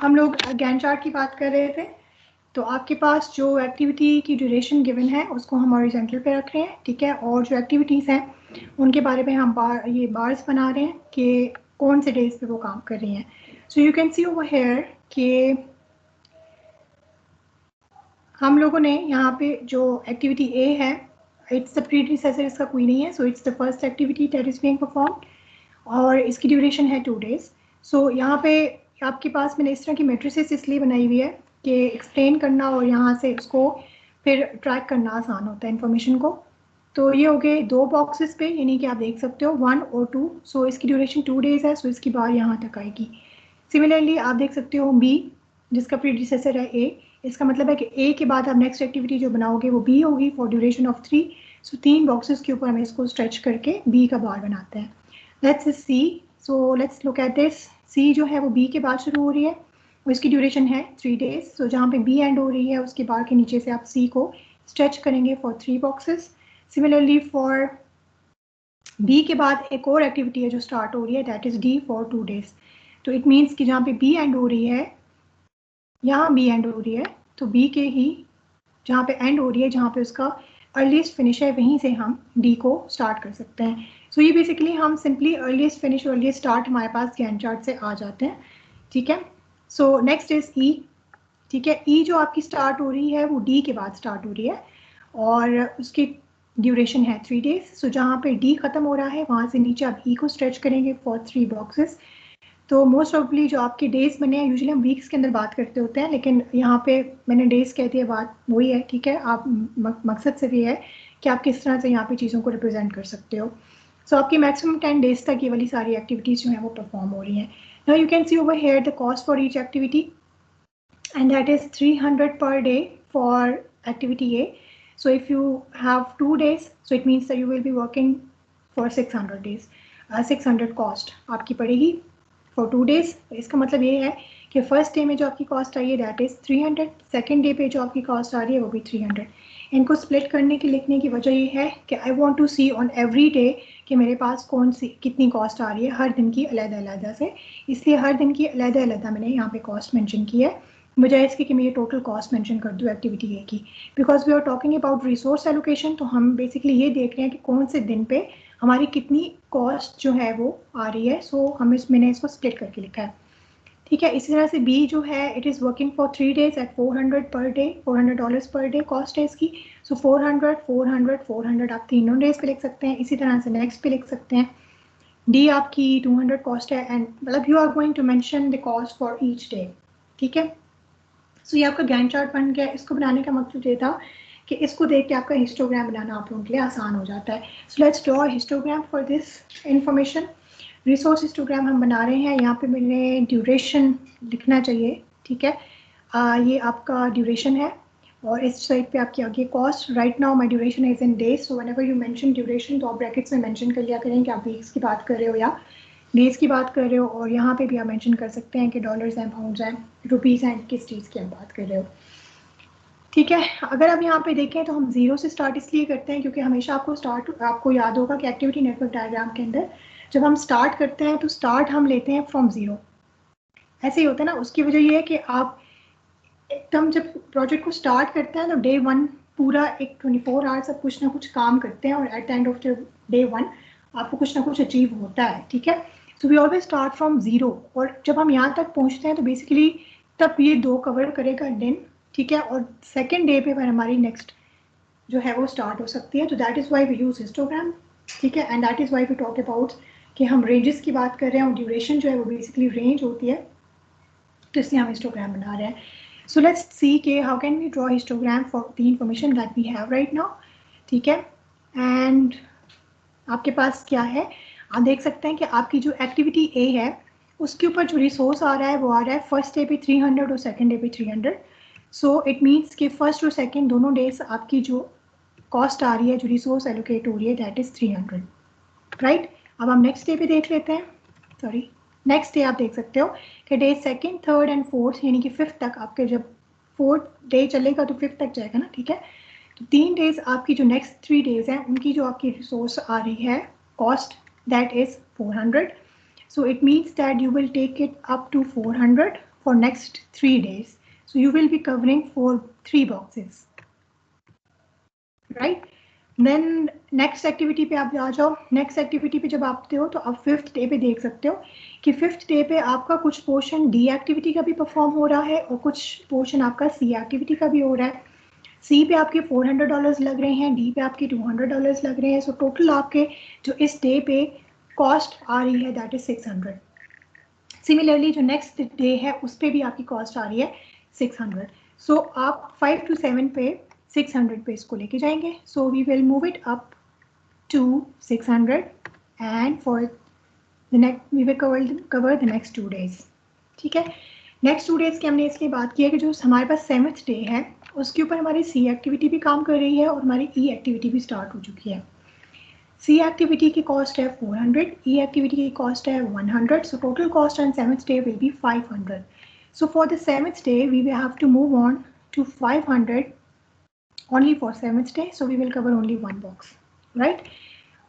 हम लोग Gantt chart की बात कर रहे थे। तो आपके पास जो एक्टिविटी की ड्यूरेशन गिवन है उसको हम हॉरिजॉन्टल पे रख रहे हैं, ठीक है। और जो एक्टिविटीज़ हैं उनके बारे में हम ये बार्स बना रहे हैं कि कौन से डेज पे वो काम कर रही हैं। So you can C over here कि हम लोगों ने यहाँ पे जो एक्टिविटी ए है, इट्स द प्रीडिसेसर, इसका कोई नहीं है। So it's the first activity that is being perform और इसकी ड्यूरेशन है 2 डेज। सो यहाँ पे आपके पास मैंने इस तरह की मैट्रिसेस इसलिए बनाई हुई है कि एक्सप्लेन करना और यहाँ से उसको फिर ट्रैक करना आसान होता है इन्फॉर्मेशन को। तो ये हो गए 2 बॉक्सेस पे, यानी कि आप देख सकते हो 1 और 2। सो इसकी ड्यूरेशन 2 डेज है, सो इसकी बार यहाँ तक आएगी। सिमिलरली आप देख सकते हो बी, जिसका प्रीडिसेसर है ए, इसका मतलब है कि ए के बाद आप नेक्स्ट एक्टिविटी जो बनाओगे वो बी होगी for duration of 3। So 3 boxes के ऊपर हम इसको स्ट्रेच करके बी का बार बनाते हैं। Let's see, so let's look at this. See जो है वो बी के बाद शुरू हो रही है, उसकी ड्यूरेशन है 3 डेज। सो जहाँ पे बी एंड हो रही है उसके बार के नीचे से आप सी को स्ट्रेच करेंगे for 3 boxes. Similarly for B के बाद एक और एक्टिविटी है जो स्टार्ट हो रही है, that is D for 2 days. तो इट मीन्स कि जहाँ पे बी एंड हो रही है, यहाँ बी एंड हो रही है, तो बी के ही जहाँ पे एंड हो रही है, जहाँ पे उसका अर्लीस्ट फिनिश है, वहीं से हम डी को स्टार्ट कर सकते हैं। सो ये बेसिकली हम सिंपली अर्लीस्ट फिनिश और अर्लीस्ट स्टार्ट हमारे पास गैंट चार्ट से आ जाते हैं, ठीक है। सो नेक्स्ट इज ई, ठीक है। ई जो आपकी स्टार्ट हो रही है वो डी के बाद स्टार्ट हो रही है और उसकी ड्यूरेशन है 3 डेज। सो जहाँ पे डी खत्म हो रहा है वहाँ से नीचे आप ई को स्ट्रेच करेंगे फॉर 3 बॉक्सेस। तो मोस्ट प्रॉब्ली जो आपके डेज बने हैं, यूजुअली हम वीक्स के अंदर बात करते होते हैं, लेकिन यहाँ पे मैंने डेज कह दिया, बात वही है, ठीक है। आप मकसद सिर्फ ये है कि आप किस तरह से यहाँ पे चीज़ों को रिप्रेजेंट कर सकते हो। सो आपकी मैक्सिमम 10 डेज तक ये वाली सारी एक्टिविटीज़ जो हैं वो परफॉर्म हो रही हैं। Now you can C over here the cost for each activity and that is 300 per day for activity A. So if you have 2 days, so it means that you will be working for 600 days. 600 cost आपकी पड़ेगी for 2 days. इसका मतलब ये है कि first day में जो आपकी कॉस्ट आई है दैट इज़ 300, सेकेंड डे पे जो आपकी कॉस्ट आ रही है वो भी 300। इनको स्प्लिट करने की लिखने की वजह ये है कि I want to see on every day कि मेरे पास कौन सी कितनी कॉस्ट आ रही है हर दिन की अलग-अलग से, इसलिए हर दिन की अलग-अलग मैंने यहाँ पे कॉस्ट मेंशन की है, बजाय इसके कि मैं ये टोटल कॉस्ट मेंशन कर दूँ एक्टिविटी ए की। Because we are talking about resource allocation, तो हम बेसिकली ये देख रहे हैं कि कौन से दिन पे हमारी कितनी कॉस्ट जो है वो आ रही है। सो मैंने इसको स्प्लिट करके लिखा है, ठीक है। इसी तरह से बी जो है it is working for 3 days at 400 per day, $400 per day cost है इसकी। सो 400 400 400 आप तीनों डेज पे लिख सकते हैं। इसी तरह से नेक्स्ट पे लिख सकते हैं। डी आपकी 200 कॉस्ट है एंड मतलब you are going to mention the cost for each day, ठीक है। सो ये आपका गैंट चार्ट बन गया। इसको बनाने का मकसद ये था कि इसको देख के आपका हिस्टोग्राम बनाना आप लोगों के लिए आसान हो जाता है। So let's draw histogram for this information. Resource histogram हम बना रहे हैं। यहाँ पे मैंने ड्यूरेशन लिखना चाहिए, ठीक है। ये आपका ड्यूरेशन है और इस साइड पे आपकी आगे cost. Right now my duration is in days, so whenever you mention duration तो आप ब्रैकेट्स में मेंशन कर लिया करें कि आप वीक्स की बात कर रहे हो या डेज की बात कर रहे हो। और यहाँ पे भी आप मेंशन कर सकते हैं कि डॉलर्स हैं, पाउंड्स हैं, रुपीज़ हैं, किस चीज़ की आप बात कर रहे हो, ठीक है। अगर आप यहाँ पे देखें तो हम जीरो से स्टार्ट इसलिए करते हैं क्योंकि हमेशा आपको याद होगा कि एक्टिविटी नेटवर्क डायग्राम के अंदर जब हम स्टार्ट करते हैं तो स्टार्ट हम लेते हैं फ्रॉम ज़ीरो। ऐसे ही होता है ना। उसकी वजह ये है कि आप एकदम जब प्रोजेक्ट को स्टार्ट करते हैं तो डे 1 पूरा एक 24 आवर्स आप कुछ ना कुछ काम करते हैं और at the end of day 1 आपको कुछ ना कुछ अचीव होता है, ठीक है। So we always start from zero और जब हम यहाँ तक पहुँचते हैं तो बेसिकली तब ये 2 कवर करेगा दिन, ठीक है। और सेकेंड डे पे पर हमारी नेक्स्ट जो है वो स्टार्ट हो सकती है। तो that is why we use histogram, ठीक है। And that is why we talk about कि हम रेंजेस की बात कर रहे हैं और ड्यूरेशन जो है वो बेसिकली रेंज होती है, तो इसलिए हम हिस्टोग्राम बना रहे हैं। सो लेट्स सी के how can we draw histogram for the information that we have right now, ठीक है। एंड आपके पास क्या है, आप देख सकते हैं कि आपकी जो एक्टिविटी ए है उसके ऊपर जो रिसोर्स आ रहा है वो आ रहा है फर्स्ट डे पे 300 और सेकेंड डे पे 300। सो इट मीन्स कि फर्स्ट और सेकेंड दोनों डेज आपकी जो कॉस्ट आ रही है, जो रिसोर्स एलोकेट हो रही है, दैट इज़ 300, राइट। अब हम नेक्स्ट डे पे देख लेते हैं। सॉरी, नेक्स्ट डे आप देख सकते हो कि day second, third and fourth यानी कि फिफ्थ तक आपके जब फोर्थ डे चलेगा तो फिफ्थ तक जाएगा ना, ठीक है। तो 3 डेज आपकी जो नेक्स्ट 3 डेज हैं उनकी जो आपकी रिसोर्स आ रही है cost that is 400। So it means that you will take it up to 400 for next 3 days. So you will be covering for 3 boxes, right? Then next activity पे आप आ जाओ. नेक्स्ट एक्टिविटी पे जब आते हो तो आप 5th डे पे देख सकते हो कि 5th डे पे आपका कुछ पोर्शन डी एक्टिविटी का भी परफॉर्म हो रहा है और कुछ पोर्शन आपका सी एक्टिविटी का भी हो रहा है. सी पे आपके $400 लग रहे हैं, डी पे आपके $200 लग रहे हैं. सो टोटल आपके जो इस डे पे कॉस्ट आ रही है दैट इज 600. सिमिलरली जो नेक्स्ट डे है उस पर भी आपकी कॉस्ट आ रही है 600. सो आप 5 to 7 पे 600 पे इसको लेके जाएंगे. So we will move it up to 600 and for the next we will cover the next 2 days. ठीक है. नेक्स्ट 2 days की हमने इसलिए बात की है कि जो हमारे पास 7th डे है उसके ऊपर हमारी सी एक्टिविटी भी काम कर रही है और हमारी ई एक्टिविटी भी स्टार्ट हो चुकी है. सी एक्टिविटी की कॉस्ट है 400, ई एक्टिविटी की कॉस्ट है 100. So total cost on 7th day will be 500. So for the 7th day we will have to move on to 500 only for 7th day. So we will cover only one box, right?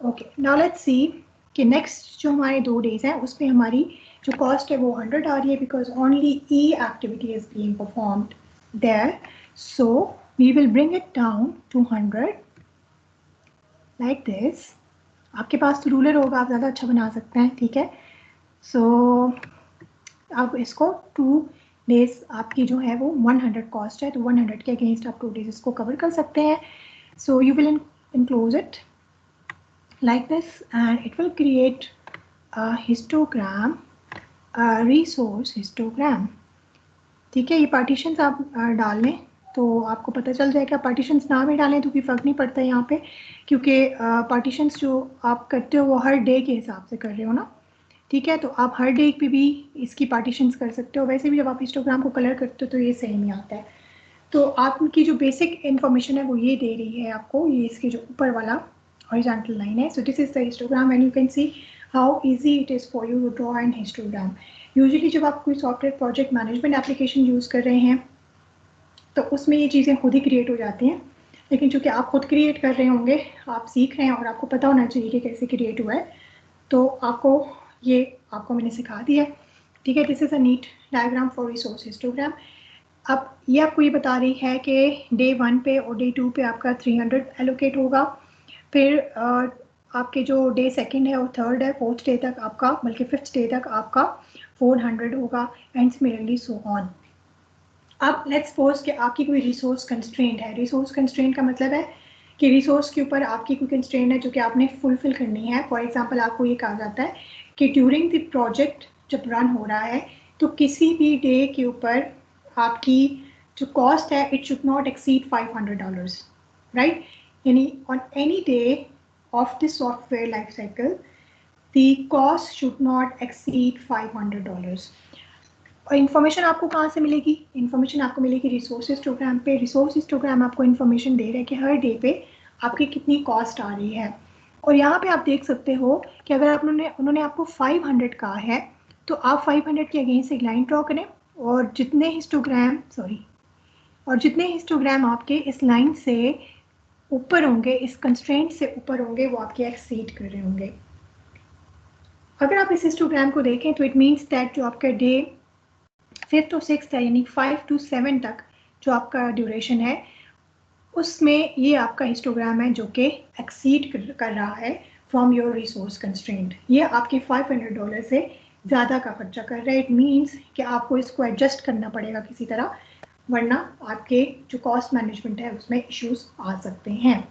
Okay, now let's see कि next जो हमारे 2 days हैं उस पे हमारी जो cost है वो 100 आ रही है because only E activity is being performed there. So we will bring it down to 100 like this. आपके पास तो रूलर होगा, आप ज़्यादा अच्छा बना सकते हैं. ठीक है. सो आप इसको 2 days आपकी जो है वो 100 कॉस्ट है तो 100 के अगेंस्ट आप 2 days इसको कवर कर सकते हैं. So you will enclose it like this and it will create a histogram, a resource histogram. ठीक है. ये पार्टीशंस आप डाल लें तो आपको पता चल जाएगा. पार्टीशंस ना भी डालें तो कोई फ़र्क नहीं पड़ता है यहाँ पे क्योंकि पार्टीशंस जो आप करते हो वो हर डे के हिसाब से कर रहे हो ना. ठीक है. तो आप हर डे पे भी इसकी पार्टीशंस कर सकते हो. वैसे भी जब आप हिस्टोग्राम को कलर करते हो तो ये सेम ही आता है. तो आपकी जो बेसिक इन्फॉर्मेशन है वो ये दे रही है आपको. ये इसके जो ऊपर वाला हॉरिजॉन्टल लाइन है. So this is the histogram and you can see how easy it is for you to draw an histogram. Usually जब आप कोई software project management application use कर रहे हैं तो उसमें ये चीज़ें खुद ही क्रिएट हो जाती हैं. लेकिन चूँकि आप खुद क्रिएट कर रहे होंगे, आप सीख रहे हैं और आपको पता होना चाहिए कि कैसे क्रिएट हुआ है, तो आपको मैंने सिखा दिया है. ठीक है. This is a neat diagram for resource histogram. अब ये आपको ये बता रही है कि डे 1 पे और डे 2 पे आपका 300 एलोकेट होगा. फिर आपके जो डे 2nd है और 3rd है 4th डे तक आपका, बल्कि 5th डे तक आपका 400 होगा एंड सिमिलरली सो ऑन. अब लेट्स सपोज कि आपकी कोई रिसोर्स कंस्ट्रेंट है. रिसोर्स कंस्ट्रेंट का मतलब है कि रिसोर्स के ऊपर आपकी कोई कंस्ट्रेंट है जो कि आपने फुलफिल करनी है. फॉर एग्जांपल आपको ये कहा जाता है कि ड्यूरिंग द प्रोजेक्ट जब रन हो रहा है तो किसी भी डे के ऊपर आपकी जो कॉस्ट है it should not exceed $500, right. यानी on any day of this software life cycle the cost should not exceed $500. और इन्फॉर्मेशन आपको कहाँ से मिलेगी? इन्फॉर्मेशन आपको मिलेगी रिसोर्स हिस्टोग्राम पे. रिसोर्स हिस्टोग्राम आपको इन्फॉर्मेशन दे रहा है कि हर डे पे आपकी कितनी कॉस्ट आ रही है. और यहाँ पे आप देख सकते हो कि अगर उन्होंने आपको 500 कहा है तो आप 500 के अगेंस्ट एक लाइन ड्रॉ करें और जितने हिस्टोग्राम आपके इस लाइन से ऊपर होंगे, इस कंस्ट्रेंट से ऊपर होंगे, वो आपके एक्सीड कर रहे होंगे. अगर आप इस हिस्टोग्राम को देखें तो इट मीन्स दैट जो आपका डे 5th और 6th है यानी 5 to 7 तक जो आपका ड्यूरेशन है उसमें ये आपका हिस्टोग्राम है जो कि एक्सीड कर रहा है फ्रॉम योर रिसोर्स कंस्ट्रेंट. ये आपके $500 से ज़्यादा का खर्चा कर रहा है. इट मीन्स कि आपको इसको एडजस्ट करना पड़ेगा किसी तरह, वरना आपके जो कॉस्ट मैनेजमेंट है उसमें इश्यूज आ सकते हैं.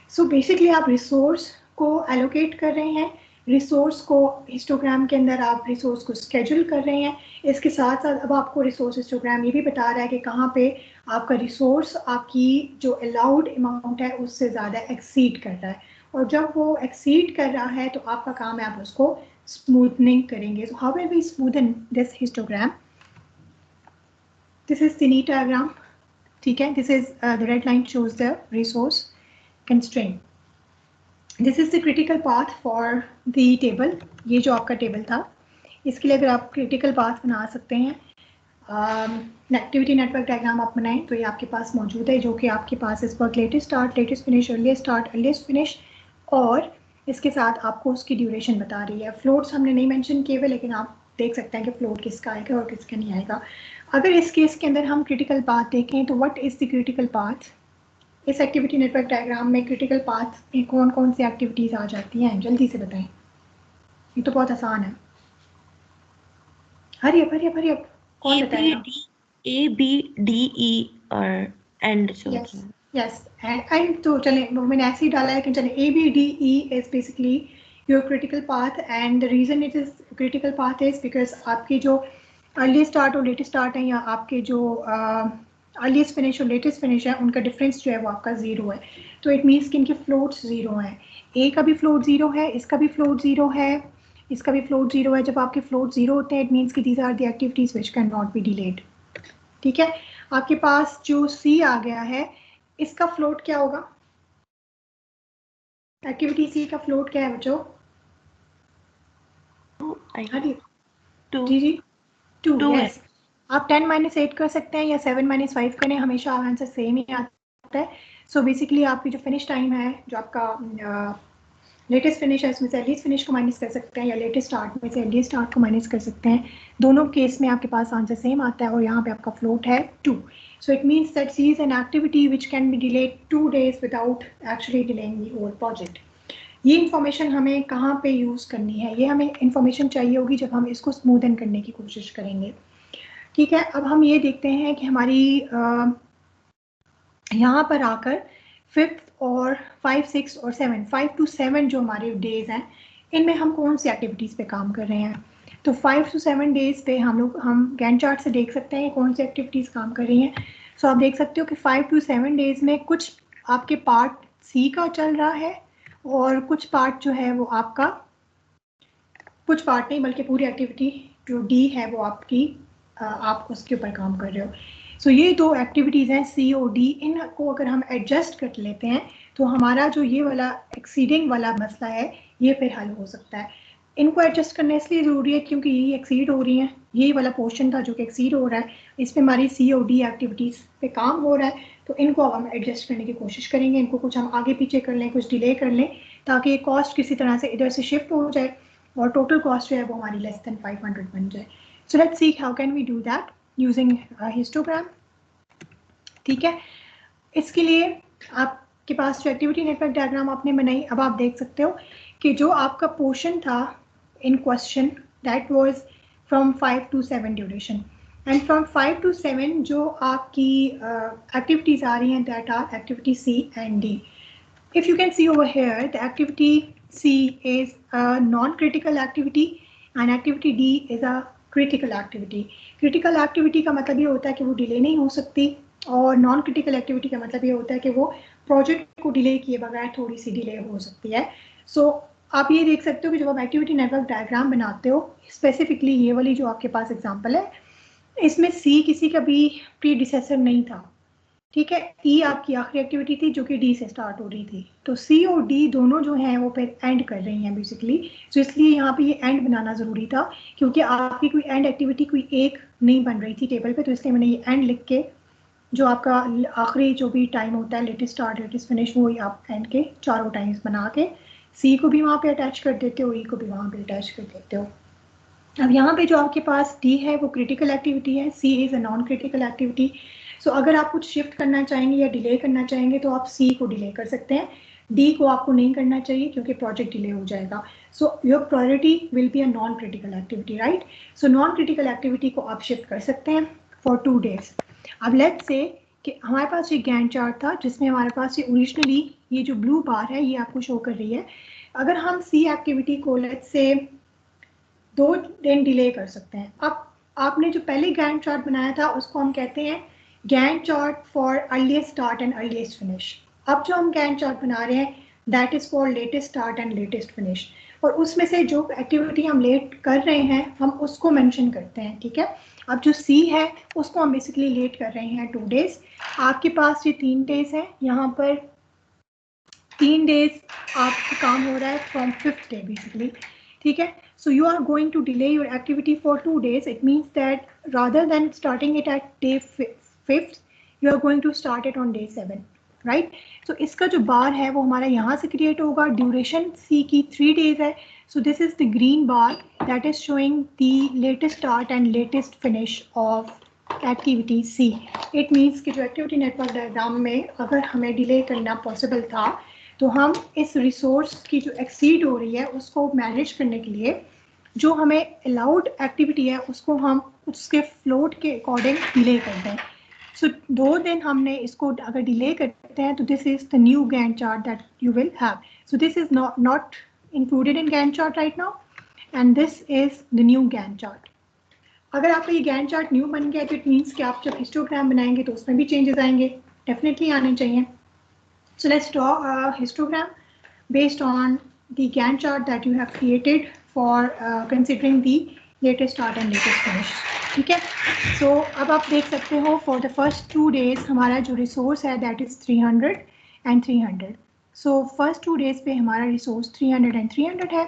सो बेसिकली आप रिसोर्स को एलोकेट कर रहे हैं. रिसोर्स को हिस्टोग्राम के अंदर आप रिसोर्स को स्केड्यूल कर रहे हैं. इसके साथ साथ अब आपको रिसोर्स हिस्टोग्राम ये भी बता रहा है कि कहाँ पे आपका रिसोर्स आपकी जो अलाउड अमाउंट है उससे ज़्यादा एक्सीड कर रहा है. और जब वो एक्सीड कर रहा है तो आपका काम है आप उसको स्मूथनिंग करेंगे. So how will we smoothen this histogram? This is the neat diagram. ठीक है. This is the red line shows the resource constraint. This is the critical path for the table. ये जो आपका टेबल था इसके लिए अगर आप क्रिटिकल पाथ बना सकते हैं, एक्टिविटी नेटवर्क डायग्राम आप बनाएं तो ये आपके पास मौजूद है, जो कि आपके पास इस वक्त latest start, latest finish, earliest start, earliest finish और इसके साथ आपको उसकी ड्यूरेशन बता रही है. फ्लोट्स हमने नहीं मेंशन किए हुए लेकिन आप देख सकते हैं कि फ्लोट किसका आएगा और किसका नहीं आएगा। अगर इस केस के अंदर हम क्रिटिकल पाथ देखें तो what is the critical path? इस एक्टिविटी नेटवर्क डायग्राम में क्रिटिकल पाथ में कौन कौन सी एक्टिविटीज आ जाती हैं, जल्दी से बताएं। ये तो बहुत आसान है, हरी अप कौन बताएगा? A B D E और एंड जो यस एंड तो चले मैंने ऐसे ही डाला है कि चले ABDE is basically your critical path and the reason it is critical path is because आपके जो अर्ली स्टार्ट और लेटेस्ट स्टार्ट है या आपके जो अर्लीस्ट फिनिश और लेटेस्ट फिनिश है उनका डिफरेंस जो है वो आपका 0 है। तो इट मीन्स कि इनके फ्लोट्स 0 हैं। ए का भी फ्लोट 0 है, इसका भी फ्लोट 0 है, इसका भी फ्लोट 0 है। जब आपके फ्लोट 0 होते हैं इट मीन्स कि these are the activities which can not be delayed. ठीक है, आपके पास जो सी आ गया है इसका फ्लोट क्या होगा? एक्टिविटी सी का फ्लोट क्या है बच्चों? जी 2 यस। आप 10 - 8 कर सकते हैं या 7 - 5 करें, हमेशा आंसर सेम ही आता है। सो बेसिकली आपकी जो फिनिश टाइम है, जो आपका लेटेस्ट फिनिश है, इसमें से अर्लीस्ट फिनिश को माइनस कर सकते हैं या लेटेस्ट स्टार्ट में से अर्लीस्ट स्टार्ट को माइनस कर सकते हैं। दोनों केस में आपके पास आंसर सेम आता है और यहाँ पे आपका फ्लोट है 2। So it means that C is an activity which can be delayed 2 days without actually delaying the whole project. ये इन्फॉर्मेशन हमें कहाँ पे यूज़ करनी है? ये हमें इन्फॉर्मेशन चाहिए होगी जब हम इसको स्मूदन करने की कोशिश करेंगे। ठीक है, अब हम ये देखते हैं कि हमारी यहाँ पर आकर 5th और 5, 6 और 7, 5 to 7 जो हमारे डेज हैं इनमें हम कौन सी एक्टिविटीज़ पे काम कर रहे हैं। तो 5 to 7 डेज पे हम गैंट चार्ट से देख सकते हैं कौन सी एक्टिविटीज़ काम कर रही हैं। सो आप देख सकते हो कि 5 to 7 डेज में कुछ आपके पार्ट सी का चल रहा है और कुछ पार्ट जो है वो आपका, कुछ पार्ट नहीं बल्कि पूरी एक्टिविटी जो डी है वो आपकी आप उसके ऊपर काम कर रहे हो। सो ये 2 एक्टिविटीज़ हैं सी और डी, इनको अगर हम एडजस्ट कर लेते हैं तो हमारा जो ये वाला एक्सीडिंग वाला मसला है ये फिर हल हो सकता है। इनको एडजस्ट करना इसलिए ज़रूरी है क्योंकि ये एक्सीड हो रही हैं, यही वाला पोर्शन था जो कि एक्सीड हो रहा है, इस पर हमारी सी और डी एक्टिविटीज़ पे काम हो रहा है। तो इनको अब हम एडजस्ट करने की कोशिश करेंगे, इनको कुछ हम आगे पीछे कर लें, कुछ डिले कर लें ताकि ये कॉस्ट किसी तरह से इधर से शिफ्ट हो जाए और टोटल कॉस्ट जो है वो हमारी लेस देन 500 बन जाए। So let's see how can we do that using histogram. ठीक है, इसके लिए आपके पास जो एक्टिविटी नेटवर्क डायग्राम आपने बनाई, अब आप देख सकते हो कि जो आपका पोर्शन था in question that was from 5 to 7 duration and from 5 to 7 जो आपकी एक्टिविटीज़ आ रही हैं that are activity C and D. If you can see over here, the activity C is a non-critical activity and activity D is a critical activity. Critical activity का मतलब ये होता है कि वो डिले नहीं हो सकती और नॉन क्रिटिकल एक्टिविटी का मतलब ये होता है कि वो प्रोजेक्ट को डिले किए बगैर थोड़ी सी डिले हो सकती है। सो आप ये देख सकते हो कि जब आप एक्टिविटी नेटवर्क डायग्राम बनाते हो, स्पेसिफिकली ये वाली जो आपके पास एग्जांपल है, इसमें सी किसी का भी प्रीडिसेसर नहीं था। ठीक है, ई आपकी आखिरी एक्टिविटी थी जो कि डी से स्टार्ट हो रही थी। तो सी और डी दोनों जो हैं वो फिर एंड कर रही हैं बेसिकली। तो इसलिए यहाँ पे ये एंड बनाना ज़रूरी था क्योंकि आपकी कोई एंड एक्टिविटी कोई एक नहीं बन रही थी टेबल पे, तो इसलिए मैंने ये एंड लिख के जो आपका आखिरी जो भी टाइम होता है लेटेस्ट स्टार्ट लेटेस्ट फिनिश वो ही आप एंड के चारों टाइम्स बना के सी को भी वहाँ पे अटैच कर देते हो, ई को भी वहाँ पे अटैच कर देते हो। अब यहाँ पे जो आपके पास डी है वो क्रिटिकल एक्टिविटी है, C is a non critical activity. So अगर आप कुछ शिफ्ट करना चाहेंगे या डिले करना चाहेंगे तो आप सी को डिले कर सकते हैं, डी को आपको नहीं करना चाहिए क्योंकि प्रोजेक्ट डिले हो जाएगा। So your priority will be a non critical activity, right. So non critical activity को आप शिफ्ट कर सकते हैं फॉर 2 days। अब लेट्स से कि हमारे पास ये गैंट चार्ट था जिसमें हमारे पास ये ओरिजिनली ये जो ब्लू बार है ये आपको शो कर रही है। अगर हम सी एक्टिविटी को लेट्स से 2 दिन डिले कर सकते हैं। अब आपने जो पहले गैंट चार्ट बनाया था उसको हम कहते हैं Gantt chart for earliest start and earliest finish. अब जो हम गैंट चार्ट बना रहे हैं that is for latest start and latest finish, और उसमें से जो एक्टिविटी हम लेट कर रहे हैं हम उसको मेंशन करते हैं। ठीक है, अब जो सी है उसको हम बेसिकली लेट कर रहे हैं 2 days। आपके पास ये 3 days है, यहाँ पर 3 days आपका काम हो रहा है फ्रॉम 5th day बेसिकली। ठीक है, so you are going to delay your activity for 2 days. It means that rather than starting it at day 5th, you are going to start it on day 7. Right. सो इसका जो बार है वो हमारा यहाँ से create होगा, ड्यूरेशन सी की 3 days है, so this is the green bar that is showing the latest start and latest finish of activity C. It means कि जो एक्टिविटी नेटवर्क डायग्राम में अगर हमें डिले करना पॉसिबल था, तो हम इस रिसोर्स की जो एक्सीड हो रही है उसको मैनेज करने के लिए जो हमें अलाउड एक्टिविटी है उसको हम उसके फ्लोट के अकॉर्डिंग डिले करते हैं। सो 2 दिन हमने इसको अगर डिले करते हैं तो this is the new Gantt chart that you will have. So this is not included in Gantt chart right now and this is the new Gantt chart. अगर आपका ये गैंट चार्ट न्यू बन गया तो it means कि आप जब histogram बनाएंगे तो उसमें भी चेंजेस आएंगे, डेफिनेटली आने चाहिए। So let's draw a histogram based on the Gantt chart that you have created for considering the latest start and latest finish. ठीक है, so अब आप देख सकते हो for the first 2 days हमारा जो resource है that is 300 and 300. so first 2 days पे हमारा resource 300 and 300 है,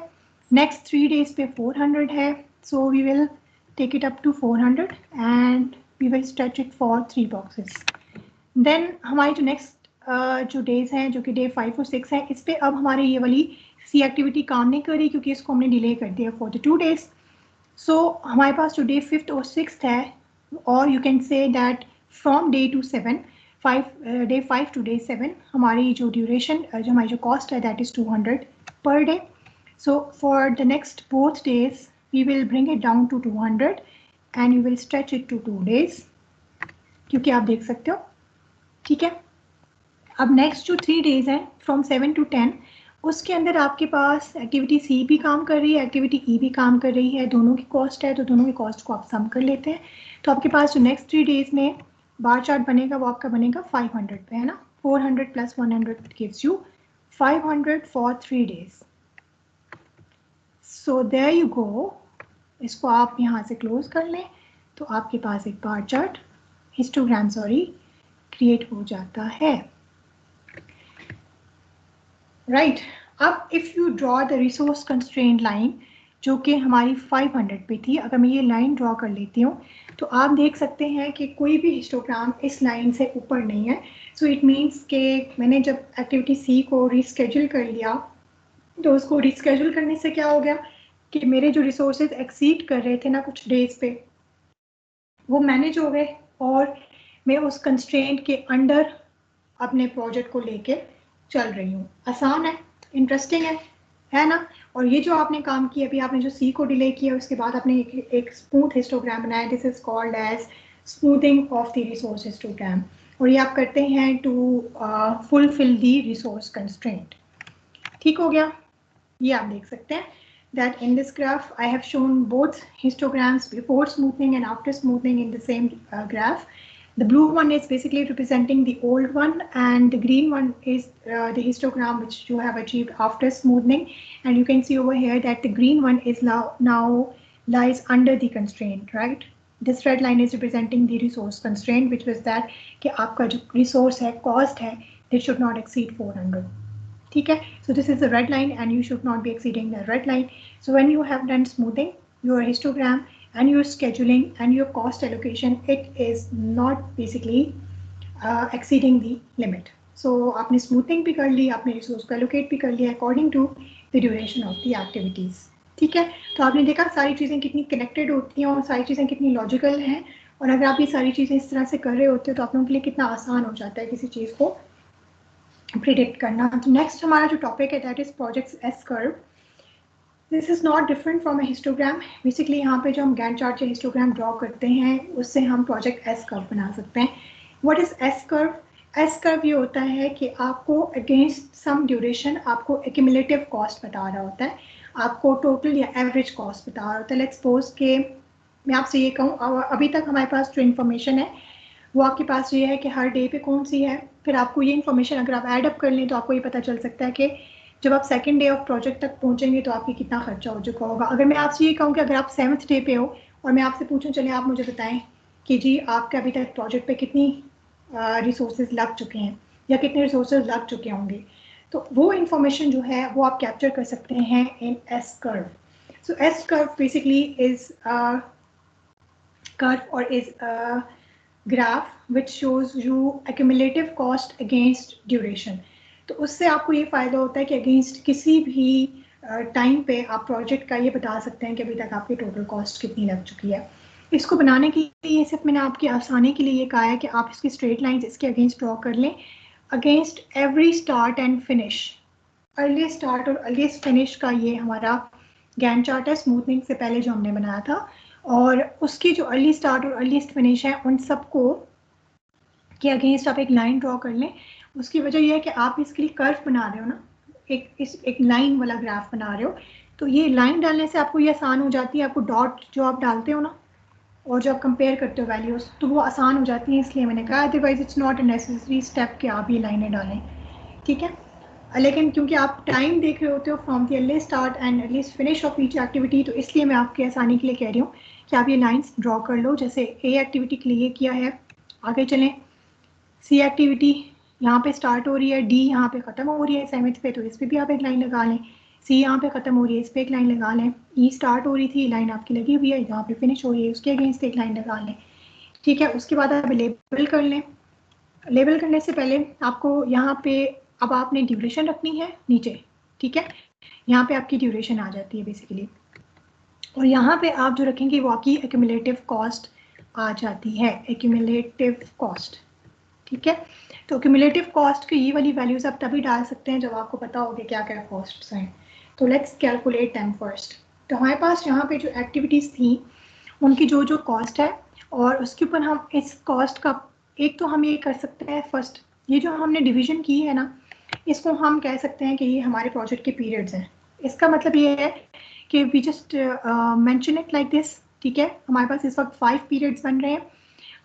next 3 days पे 400 है, so we will take it up to 400 and we will stretch it for 3 boxes. Then हमारी जो नेक्स्ट जो डेज हैं जो कि डे 5 और 6 है, इस पे अब हमारे ये वाली सी एक्टिविटी काम नहीं कर रही क्योंकि इसको हमने डिले कर दिया फॉर द 2 डेज। सो हमारे पास जो डे 5th और 6th है, और you can say that from day to 7 day 5 to day 7 हमारी जो ड्यूरेशन जो हमारी जो कॉस्ट है that is 200 per day. So for the next both days we will bring it down to 200 and you will stretch it to 2 days, क्योंकि आप देख सकते हो। ठीक है, अब नेक्स्ट जो 3 डेज हैं फ्रॉम 7 टू 10 उसके अंदर आपके पास एक्टिविटी सी भी काम कर रही है, एक्टिविटी ई भी काम कर रही है, दोनों की कॉस्ट है, तो दोनों की कॉस्ट को आप सम कर लेते हैं। तो आपके पास जो नेक्स्ट 3 डेज में बार चार्ट बनेगा वो आपका बनेगा 500 पे, है ना। 400 plus 100 gives you 500 for 3 days. So there you go, इसको आप यहाँ से क्लोज कर लें तो आपके पास एक बार चार्ट हिस्टोग्राम क्रिएट हो जाता है। राइट, अब if you draw the resource constraint line जो कि हमारी 500 पे थी, अगर मैं ये लाइन ड्रॉ कर लेती हूँ तो आप देख सकते हैं कि कोई भी हिस्टोग्राम इस लाइन से ऊपर नहीं है। सो इट मीन्स कि मैंने जब एक्टिविटी सी को रीस्केड्यूल कर लिया तो उसको रीस्केड्यूल करने से क्या हो गया कि मेरे जो रिसोर्सेज एक्सीड कर रहे थे ना कुछ डेज पे, वो मैनेज हो गए और मैं उस कंस्ट्रेंट के अंडर अपने प्रोजेक्ट को लेके चल रही हूँ। आसान है, इंटरेस्टिंग है ना। और ये जो आपने काम किया, अभी आपने जो सी को डिले किया उसके बाद आपने एक स्मूथ हिस्टोग्राम बनाया, this is called as smoothing of the resource histogram, और ये आप करते हैं to fulfil the resource constraint. ठीक हो गया, ये आप देख सकते हैं that in this graph I have shown both histograms before smoothing and after smoothing in the same graph. The blue one is basically representing the old one and the green one is the histogram which you have achieved after smoothing, and you can see over here that the green one is now lies under the constraint, right? This red line is representing the resource constraint, which was that कि आपका जो resource है, cost है, it should not exceed 400. ठीक है, so this is the red line and you should not be exceeding the red line. So when you have done smoothing your histogram and your scheduling and your cost allocation, it is not basically exceeding the limit. So आपने smoothing भी कर ली, आपने resource को allocate भी कर लिया according to the duration of the activities. ठीक है, तो आपने देखा सारी चीज़ें कितनी कनेक्टेड होती हैं और सारी चीज़ें कितनी लॉजिकल हैं, और अगर आप ये सारी चीज़ें इस तरह से कर रहे होते हो तो आप लोगों के लिए कितना आसान हो जाता है किसी चीज़ को प्रिडिक्ट करना। तो नेक्स्ट हमारा जो टॉपिक है that is projects S curve. This is not different from a histogram. Basically यहाँ पे जो हम गैंट चार्ट या हिस्टोग्राम ड्रॉ करते हैं उससे हम प्रोजेक्ट एस कर्व बना सकते हैं। What is S curve? S curve ये होता है कि आपको अगेंस्ट सम ड्यूरेशन आपको एक्यूमुलेटिव कॉस्ट बता रहा होता है, आपको टोटल या एवरेज कॉस्ट बता रहा होता है। लेट्स सपोज के मैं आपसे ये कहूँ, अभी तक हमारे पास जो इन्फॉर्मेशन है वो आपके पास ये है कि हर डे पे कौन सी है, फिर आपको ये इन्फॉर्मेशन अगर आप ऐड अप कर लें तो आपको ये पता चल सकता है कि जब आप सेकंड डे ऑफ प्रोजेक्ट तक पहुंचेंगे तो आपकी कितना खर्चा हो चुका होगा। अगर मैं आपसे ये कहूँ कि अगर आप 7th डे पे हो और मैं आपसे पूछूं, चलिए आप मुझे बताएं कि जी आपके अभी तक प्रोजेक्ट पे कितनी रिसोर्सेज लग चुके हैं या कितने रिसोर्सेज लग चुके होंगे, तो वो इन्फॉर्मेशन जो है वो आप कैप्चर कर सकते हैं in S curve. So S curve basically is curve और is graph which shows you accumulative cost against duration. तो उससे आपको ये फ़ायदा होता है कि अगेंस्ट किसी भी टाइम पे आप प्रोजेक्ट का ये बता सकते हैं कि अभी तक आपकी टोटल कॉस्ट कितनी लग चुकी है। इसको बनाने के लिए सिर्फ मैंने आपकी आसानी के लिए ये कहा है कि आप इसकी स्ट्रेट लाइंस इसके अगेंस्ट ड्रॉ कर लें, against every start and finish. Earliest start और अर्लीस्ट फिनिश का ये हमारा गैंट चार्ट है स्मूथनिंग से पहले जो हमने बनाया था, और उसकी जो अर्ली स्टार्ट और अर्लीस्ट फिनिश है उन सबको के अगेंस्ट आप एक लाइन ड्रॉ कर लें। उसकी वजह यह है कि आप इसके लिए कर्व बना रहे हो ना, एक लाइन वाला ग्राफ बना रहे हो, तो ये लाइन डालने से आपको ये आसान हो जाती है। आपको डॉट जो आप डालते हो ना और जो आप कंपेयर करते हो वैल्यूज़, तो वो आसान हो जाती है, इसलिए मैंने कहा। Otherwise it's not a necessary step कि आप ये लाइनें डालें, ठीक है। लेकिन क्योंकि आप टाइम देख रहे होते हो from the earliest start and earliest finish off each activity, तो इसलिए मैं आपकी आसानी के लिए कह रही हूँ कि आप ये लाइन्स ड्रॉ कर लो। जैसे ए एक्टिविटी के लिए किया है, आगे चलें। सी एक्टिविटी यहाँ पे स्टार्ट हो रही है, डी यहाँ पे ख़त्म हो रही है 7th पे, तो इस पर भी आप एक लाइन लगा लें। सी यहाँ पे ख़त्म हो रही है, इस पर एक लाइन लगा लें। ई स्टार्ट हो रही थी, लाइन आपकी लगी हुई है, यहाँ पे फिनिश हो रही है, उसके अगेंस्ट एक लाइन लगा लें, ठीक है। उसके बाद आप लेबल कर लें। लेबल करने से पहले आपको यहाँ पे अब आपने ड्यूरेशन रखनी है नीचे, ठीक है। यहाँ पे आपकी ड्यूरेशन आ जाती है बेसिकली, और यहाँ पे आप जो रखेंगे वो आपकी एक्यूमुलेटिव कॉस्ट आ जाती है, एक्यूमुलेटिव कॉस्ट, ठीक है। तो एक्यूमुलेटिव कॉस्ट की ये वाली वैल्यूज आप तभी डाल सकते हैं जब आपको पता होगा क्या क्या कॉस्ट्स हैं। तो लेट्स कैलकुलेट देम फर्स्ट। तो हमारे पास यहाँ पे जो एक्टिविटीज़ थी उनकी जो जो कॉस्ट है, और उसके ऊपर हम इस कॉस्ट का एक तो हम ये कर सकते हैं फर्स्ट, ये जो हमने डिवीजन की है ना, इसको हम कह सकते हैं कि ये हमारे प्रोजेक्ट के पीरियड्स हैं। इसका मतलब ये है कि we just mention it like this, ठीक है। हमारे पास इस वक्त 5 पीरियड्स बन रहे हैं।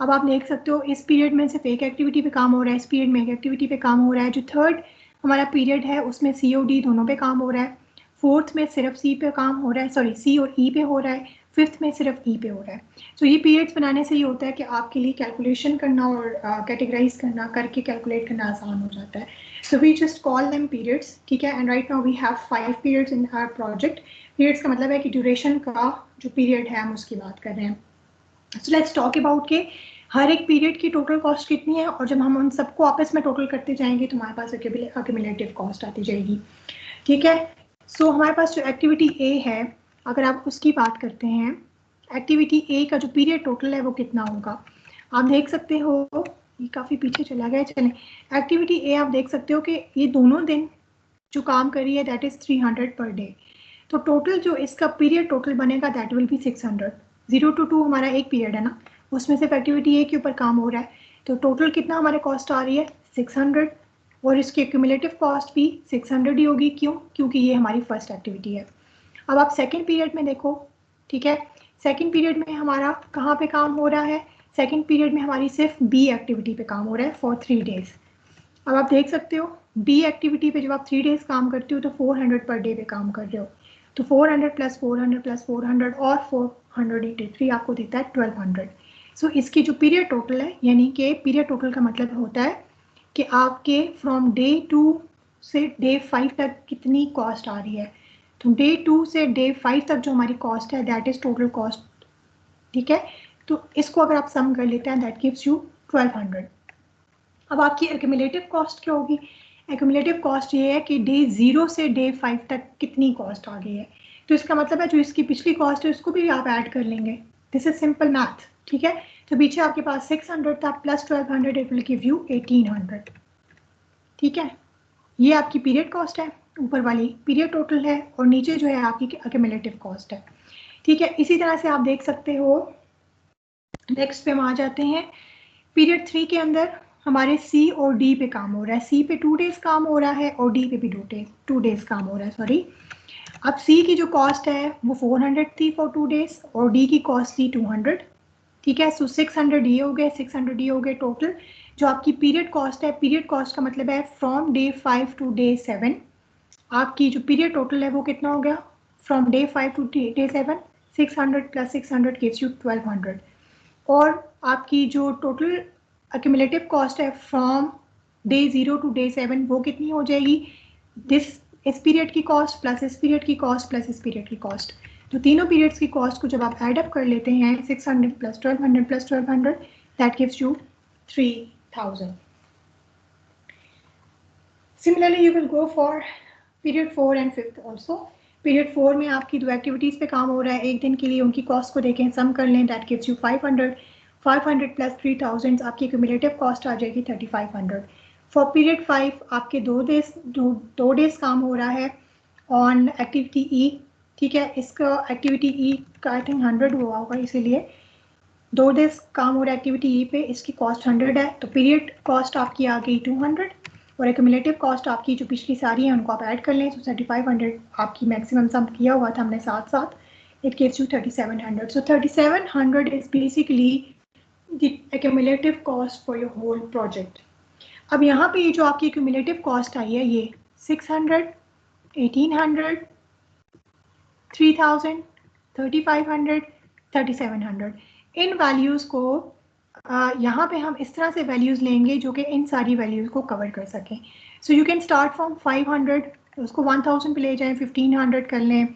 अब आप देख सकते हो इस पीरियड में सिर्फ एक एक्टिविटी पे काम हो रहा है, इस पीरियड में एक एक्टिविटी पे काम हो रहा है। जो थर्ड हमारा पीरियड है उसमें सी और डी दोनों पे काम हो रहा है। फोर्थ में सिर्फ सी पे काम हो रहा है, सॉरी सी और ई पे हो रहा है। फिफ्थ में सिर्फ ई पे हो रहा है। तो ये पीरियड्स बनाने से ये होता है कि आपके लिए कैलकुलेशन करना और कैटेगराइज करना करके कैलकुलेट करना आसान हो जाता है। So we just call them periods, ठीक है। And right now we have 5 periods in our project. Periods का मतलब है कि ड्यूरेशन का जो पीरियड है हम उसकी बात कर रहे हैं। सो लेट्स टॉक अबाउट के हर एक पीरियड की टोटल कॉस्ट कितनी है, और जब हम उन सबको आपस में टोटल करते जाएंगे तो हमारे पास एक्यूमुलेटिव कॉस्ट आती जाएगी, ठीक है। सो हमारे पास जो एक्टिविटी ए है, अगर आप उसकी बात करते हैं, एक्टिविटी ए का जो पीरियड टोटल है वो कितना होगा, आप देख सकते हो। ये काफ़ी पीछे चला गया, चलें। एक्टिविटी ए आप देख सकते हो कि ये दोनों दिन जो काम कर रही है दैट इज़ 300 पर डे। तो टोटल जो इसका पीरियड टोटल बनेगा दैट विल बी 600। 0 to 2 हमारा एक पीरियड है ना, उसमें सिर्फ एक्टिविटी ए के ऊपर काम हो रहा है, तो टोटल कितना हमारे कॉस्ट आ रही है 600, और इसकी एक्यूमुलेटिव कॉस्ट भी 600 ही होगी। क्यों? क्योंकि ये हमारी फर्स्ट एक्टिविटी है। अब आप सेकेंड पीरियड में देखो, ठीक है। सेकेंड पीरियड में हमारा कहाँ पे काम हो रहा है, सेकेंड पीरियड में हमारी सिर्फ बी एक्टिविटी पे काम हो रहा है फॉर 3 डेज। अब आप देख सकते हो बी एक्टिविटी पे जब आप 3 डेज काम करते हो तो 400 पर डे पे काम कर रहे हो, तो 400 + 400 + 400 और 483 आपको देता है 1200। सो इसकी जो पीरियड टोटल है, यानी कि पीरियड टोटल का मतलब होता है कि आपके फ्रॉम डे 2 से डे 5 तक कितनी कॉस्ट आ रही है। तो डे 2 से डे 5 तक जो हमारी कॉस्ट है दैट इज टोटल कॉस्ट, ठीक है। तो इसको अगर आप सम कर लेते हैं दैट गिव्स यू 1200। अब आपकी एक्यूमुलेटिव कॉस्ट क्या होगी, एक्यूमुलेटिव कॉस्ट ये है कि डे 0 से डे 5 तक कितनी कॉस्ट आ गई है। तो इसका मतलब है जो इसकी पिछली कॉस्ट है उसको भी आप ऐड कर लेंगे। दिस इज सिंपल मैथ, ठीक है। तो पीछे आपके पास 600 था plus 1200 it will give you 1800, ठीक है। ये आपकी पीरियड कॉस्ट है, ऊपर वाली पीरियड टोटल है, और नीचे जो है आपकी एक्यूमुलेटिव कॉस्ट है, ठीक है। इसी तरह से आप देख सकते हो, नेक्स्ट पे हम आ जाते हैं। पीरियड 3 के अंदर हमारे सी और डी पे काम हो रहा है। सी पे 2 डेज काम हो रहा है और डी पे भी 2 डेज काम हो रहा है, सॉरी। अब सी की जो कॉस्ट है वो 400 थी फॉर 2 डेज और डी की कॉस्ट थी 200, ठीक है। सो 600 ये हो गए, 600 ये हो गए टोटल। जो आपकी पीरियड कॉस्ट है, पीरियड कॉस्ट का मतलब है फ्रॉम डे 5 टू डे 7, आपकी जो पीरियड टोटल है वो कितना हो गया, from day 5 to day 7, 600 + 600 gives you 1200। और आपकी जो टोटल एक्यूमुलेटिव कॉस्ट है फ्रॉम डे 0 टू डे 7 वो कितनी हो जाएगी, इस पीरियड की कॉस्ट प्लस इस पीरियड की कॉस्ट प्लस इस पीरियड की कॉस्ट। तो तीनों पीरियड्स की कॉस्ट को जब आप एड अप कर लेते हैं 600 + 1200 + 1200, that gives you 3000. Similarly, you will go for period 4 and 5th also. Period 4 में आपकी दो एक्टिविटीज़ पे काम हो रहा है एक दिन के लिए, उनकी कॉस्ट को देखें, सम कर लें, दैट गिव्स यू 500. 500 प्लस 3000 आपकी क्यूमुलेटिव कॉस्ट आ जाएगी 3500. फॉर पीरियड 5 आपके दो डेज काम हो रहा है ऑन एक्टिविटी ई, ठीक है. इसका एक्टिविटी ई का आई थिंक 100 हुआ होगा, इसीलिए 2 डेज काम हो रहा है एक्टिविटी ई पे, इसकी कॉस्ट 100 है, तो पीरियड कॉस्ट आपकी आ गई 200 और एक्यूमुलेटिव कॉस्ट आपकी जो पिछली सारी है उनको आप ऐड कर लें, तो 3500 आपकी मैक्सिमम सम किया हुआ था हमने साथ साथ, it gives you 3700. So 3700 is basically the accumulative cost for your whole project. अब यहाँ पे ये जो आपकी एक्यूमुलेटिव कॉस्ट आई है ये 600, 1800, 3000, 3500, 3700, इन वैल्यूज़ को यहाँ पे हम इस तरह से वैल्यूज़ लेंगे जो कि इन सारी वैल्यूज़ को कवर कर सकें. So you can start from 500, उसको 1000 पे ले जाएं, 1500 कर लें,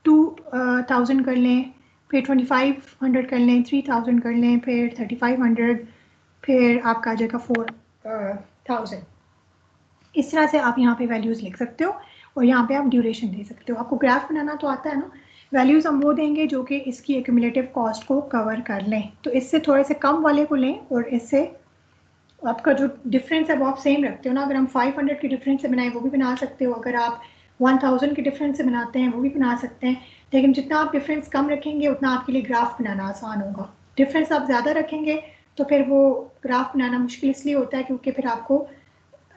2000 कर लें, फिर 2500 कर लें, 3000 कर लें, फिर 3500, फिर आपका आ जाएगा 4000. इस तरह से आप यहाँ पे वैल्यूज़ लिख सकते हो और यहाँ पे आप ड्यूरेशन दे सकते हो. आपको ग्राफ बनाना तो आता है ना. वैल्यूज़ हम वो देंगे जो कि इसकी एक्यूमुलेटिव कॉस्ट को कवर कर लें, तो इससे थोड़े से कम वाले को लें और इससे आपका जो डिफरेंस है वो आप सेम रखते हो ना. अगर हम 500 के डिफरेंस से बनाएं वो भी बना सकते हो, अगर आप 1000 के डिफरेंस से बनाते हैं वो भी बना सकते हैं, लेकिन जितना आप डिफरेंस कम रखेंगे उतना आपके लिए ग्राफ बनाना आसान होगा. डिफरेंस आप ज़्यादा रखेंगे तो फिर वो ग्राफ बनाना मुश्किल इसलिए होता है क्योंकि फिर आपको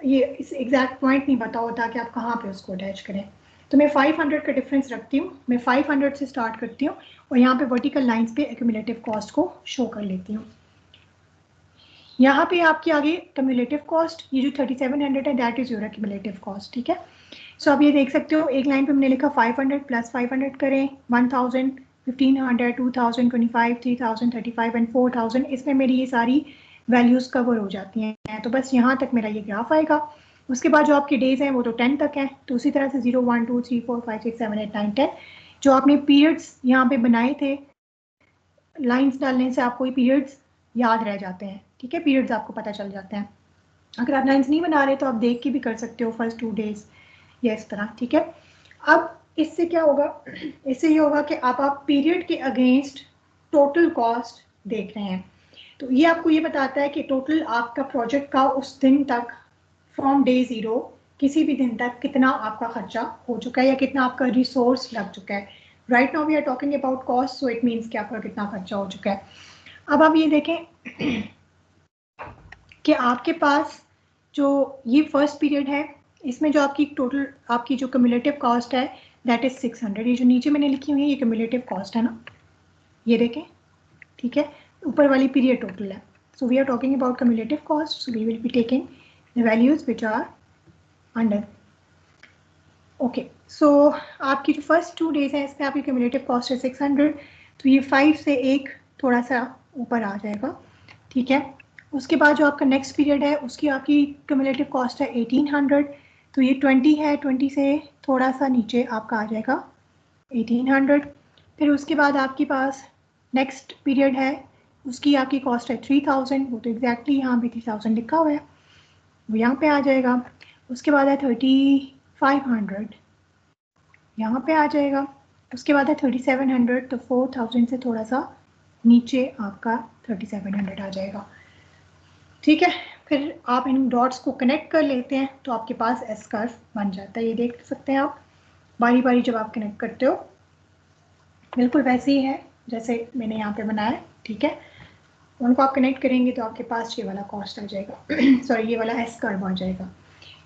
ये इस एग्जैक्ट पॉइंट नहीं पता होता कि आप कहाँ पे उसको अटैच करें. तो मैं 500 का डिफरेंस रखती हूँ, मैं 500 से स्टार्ट करती हूँ और यहाँ पे वर्टिकल लाइंस पे एक्यूमुलेटिव कॉस्ट को शो कर लेती हूँ. यहाँ पे आपकी आगे क्यूमुलेटिव कॉस्ट, ये जो 3700 है that is your accumulative cost, ठीक है. सो आप ये देख सकते हो एक लाइन पे हमने लिखा 500 प्लस 500 करें, 1000, 1500, 2000, 25, 3000, 35 एंड 4000. इसमें मेरी ये सारी वैल्यूज़ कवर हो जाती हैं. तो बस यहाँ तक मेरा ये ग्राफ आएगा. उसके बाद जो आपके डेज हैं वो तो 10 तक हैं, तो उसी तरह से 0, 1, 2, 3, 4, 5, 6, 7, 8, 9, 10 जो आपने पीरियड्स यहाँ पे बनाए थे, लाइंस डालने से आपको ये पीरियड्स याद रह जाते हैं, ठीक है. पीरियड्स आपको पता चल जाते हैं. अगर आप लाइंस नहीं बना रहे तो आप देख के भी कर सकते हो फर्स्ट 2 डेज या इस तरह, ठीक है. अब इससे क्या होगा, इससे ये होगा कि आप पीरियड के अगेंस्ट टोटल कॉस्ट देख रहे हैं, तो ये आपको ये बताता है कि टोटल आपका प्रोजेक्ट का उस दिन तक फ्रॉम डे 0 किसी भी दिन तक कितना आपका खर्चा हो चुका है या कितना आपका रिसोर्स लग चुका है. Right now we are talking about cost, so it means कि आपका कितना खर्चा हो चुका है. अब आप ये देखें कि आपके पास जो ये फर्स्ट पीरियड है इसमें जो आपकी टोटल आपकी जो क्यूमुलेटिव कॉस्ट है दैट इज 600. ये जो नीचे मैंने लिखी हुई है ये क्यूमुलेटिव कॉस्ट है ना, ये देखें, ठीक है. ऊपर वाली पीरियड टोटल है. So we are talking about cumulative cost, so we will be taking the values which are under. Okay, so आपकी जो फर्स्ट 2 डेज हैं इसमें आपकी क्यूमुलेटिव कॉस्ट है 600, तो ये 5 से एक थोड़ा सा ऊपर आ जाएगा, ठीक है. उसके बाद जो आपका नेक्स्ट पीरियड है उसकी आपकी क्यूमुलेटिव कॉस्ट है 1800, तो ये 20 है, 20 से थोड़ा सा नीचे आपका आ जाएगा 1800. फिर उसके बाद आपके पास नेक्स्ट पीरियड है उसकी आपकी कॉस्ट है 3000, वो तो एग्जैक्टली यहाँ भी 3000 लिखा हुआ है, वो यहाँ पे आ जाएगा. उसके बाद है 3500, यहाँ पे आ जाएगा. उसके बाद है 3700, तो 4000 से थोड़ा सा नीचे आपका 3700 आ जाएगा, ठीक है. फिर आप इन डॉट्स को कनेक्ट कर लेते हैं तो आपके पास एस कर्व बन जाता है. ये देख सकते हैं आप बारी बारी जब आप कनेक्ट करते हो बिल्कुल वैसे ही है जैसे मैंने यहाँ पे बनाया, ठीक है. उनको आप कनेक्ट करेंगे तो आपके पास ये वाला कॉस्ट आ जाएगा सॉरी ये वाला एस कर्व आ जाएगा.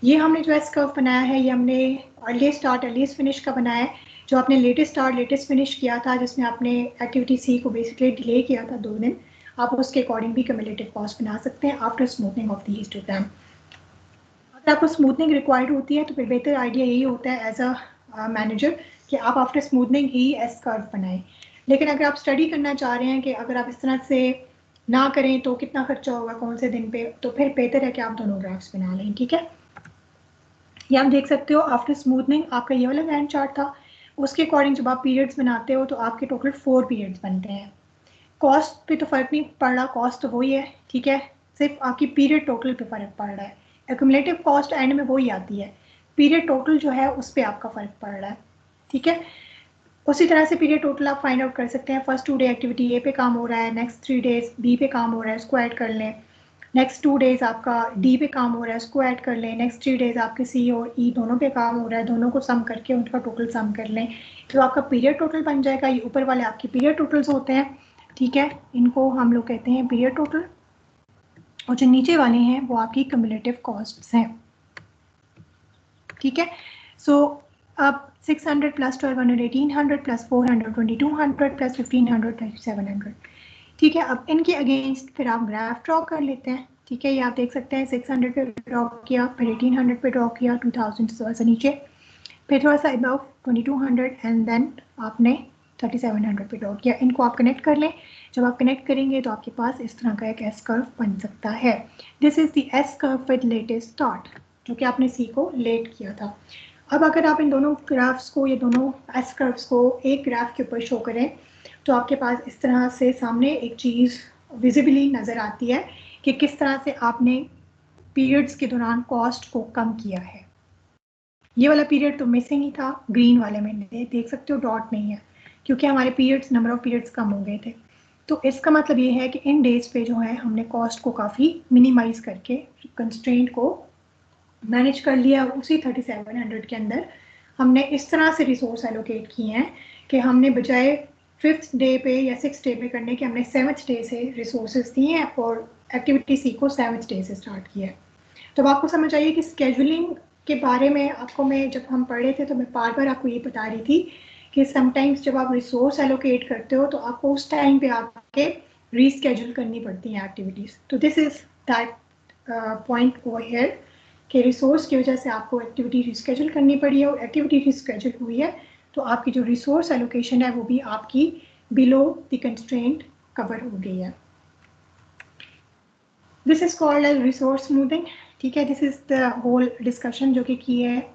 ये हमने जो एस कर्व बनाया है ये हमने अर्लीस्ट स्टार्ट अर्लीस्ट फिनिश का बनाया है. जो आपने लेटेस्ट स्टार्ट लेटेस्ट फिनिश किया था जिसमें आपने एक्टिविटी सी को बेसिकली डिले किया था 2 दिन, आप उसके अकॉर्डिंग भी क्यूमुलेटिव कॉस्ट बना सकते हैं after smoothening of the histogram. अगर आपको स्मूथनिंग रिक्वायर्ड होती है तो फिर बेहतर आइडिया यही होता है एज अ मैनेजर कि आप आफ्टर स्मूथनिंग ही एस कर्व बनाएं. लेकिन अगर आप स्टडी करना चाह रहे हैं कि अगर आप इस तरह से ना करें तो कितना खर्चा होगा कौन से दिन पे, तो फिर बेहतर है कि आप दोनों ग्राफ्स बना लें, ठीक है. ये आप देख सकते हो आफ्टर स्मूथनिंग आपका ये वाला गैंट चार्ट था, उसके अकॉर्डिंग जब आप पीरियड्स बनाते हो तो आपके टोटल 4 पीरियड्स बनते हैं. कॉस्ट पे तो फर्क नहीं पड़ रहा, कॉस्ट तो वही है, ठीक है, सिर्फ आपकी पीरियड टोटल पे फर्क पड़ रहा है। एक्यूमुलेटिव कॉस्ट एंड में वही आती है, पीरियड टोटल जो है उस पर आपका फर्क पड़ रहा है, ठीक है। उसी तरह से पीरियड टोटल आप फाइंड आउट कर सकते हैं। फर्स्ट 2 डे एक्टिविटी ए पे काम हो रहा है, नेक्स्ट 3 डेज बी पे काम हो रहा है, उसको ऐड कर लें। नेक्स्ट 2 डेज आपका डी पे काम हो रहा है, उसको ऐड कर लें। नेक्स्ट 3 डेज आपके सी और ई दोनों पे काम हो रहा है, दोनों को सम करके उनका टोटल सम कर लें, तो आपका पीरियड टोटल बन जाएगा। ये ऊपर वाले आपके पीरियड टोटल्स होते हैं, ठीक है, इनको हम लोग कहते हैं पीरियड टोटल। और जो नीचे वाले हैं वो आपकी क्यूमुलेटिव कॉस्ट्स हैं, ठीक है। सो अब 600 प्लस 1200 1800 प्लस 400 2200 प्लस 1500 2700, ठीक है। अब इनके अगेंस्ट फिर आप ग्राफ ड्रॉ कर लेते हैं, ठीक है। ये आप देख सकते हैं 600 पे ड्रॉ किया, फिर 1800 पे ड्रॉ किया, 2000 थोड़ा सा नीचे, फिर थोड़ा सा अबव 2200 एंड देन आपने 3700 पे ड्रॉ किया। इनको आप कनेक्ट कर लें। जब आप कनेक्ट करेंगे तो आपके पास इस तरह का एक एस कर्व बन सकता है। This is the S curve with latest start, जो कि आपने सी को लेट किया था। अब अगर आप इन दोनों ग्राफ्स को, ये दोनों एस कर्व्स को एक ग्राफ के ऊपर शो करें तो आपके पास इस तरह से सामने एक चीज़ विजिबली नज़र आती है कि किस तरह से आपने पीरियड्स के दौरान कॉस्ट को कम किया है। ये वाला पीरियड तो मिसिंग ही था, ग्रीन वाले में देख सकते हो डॉट नहीं है, क्योंकि हमारे पीरियड्स, नंबर ऑफ पीरियड्स कम हो गए थे। तो इसका मतलब ये है कि इन डेज पे जो है हमने कॉस्ट को काफ़ी मिनिमाइज करके कंस्ट्रेंट को मैनेज कर लिया। उसी 3700 के अंदर हमने इस तरह से रिसोर्स एलोकेट किए हैं कि हमने बजाय 5th डे पे या 6th डे पे करने के, हमने 7th डे से रिसोर्सेज दिए हैं और एक्टिविटी सी को 7th डे से स्टार्ट किया है। तो आपको समझ आइए कि स्केजुलिंग के बारे में आपको मैं, जब हम पढ़ रहे थे तो मैं बार बार आपको ये बता रही थी कि समटाइम्स जब आप रिसोर्स एलोकेट करते हो तो आपको उस टाइम पे आपके रीस्केड्यूल करनी पड़ती हैं एक्टिविटीज़। तो this is that point over here कि रिसोर्स की वजह से आपको एक्टिविटी रिस्केड्यूल करनी पड़ी है, और एक्टिविटी रिस्केड्यूल हुई है तो आपकी जो रिसोर्स एलोकेशन है वो भी आपकी बिलो द कंस्ट्रेंट कवर हो गई है। This is called as resource smoothing, ठीक है। This is the whole discussion जो कि की है।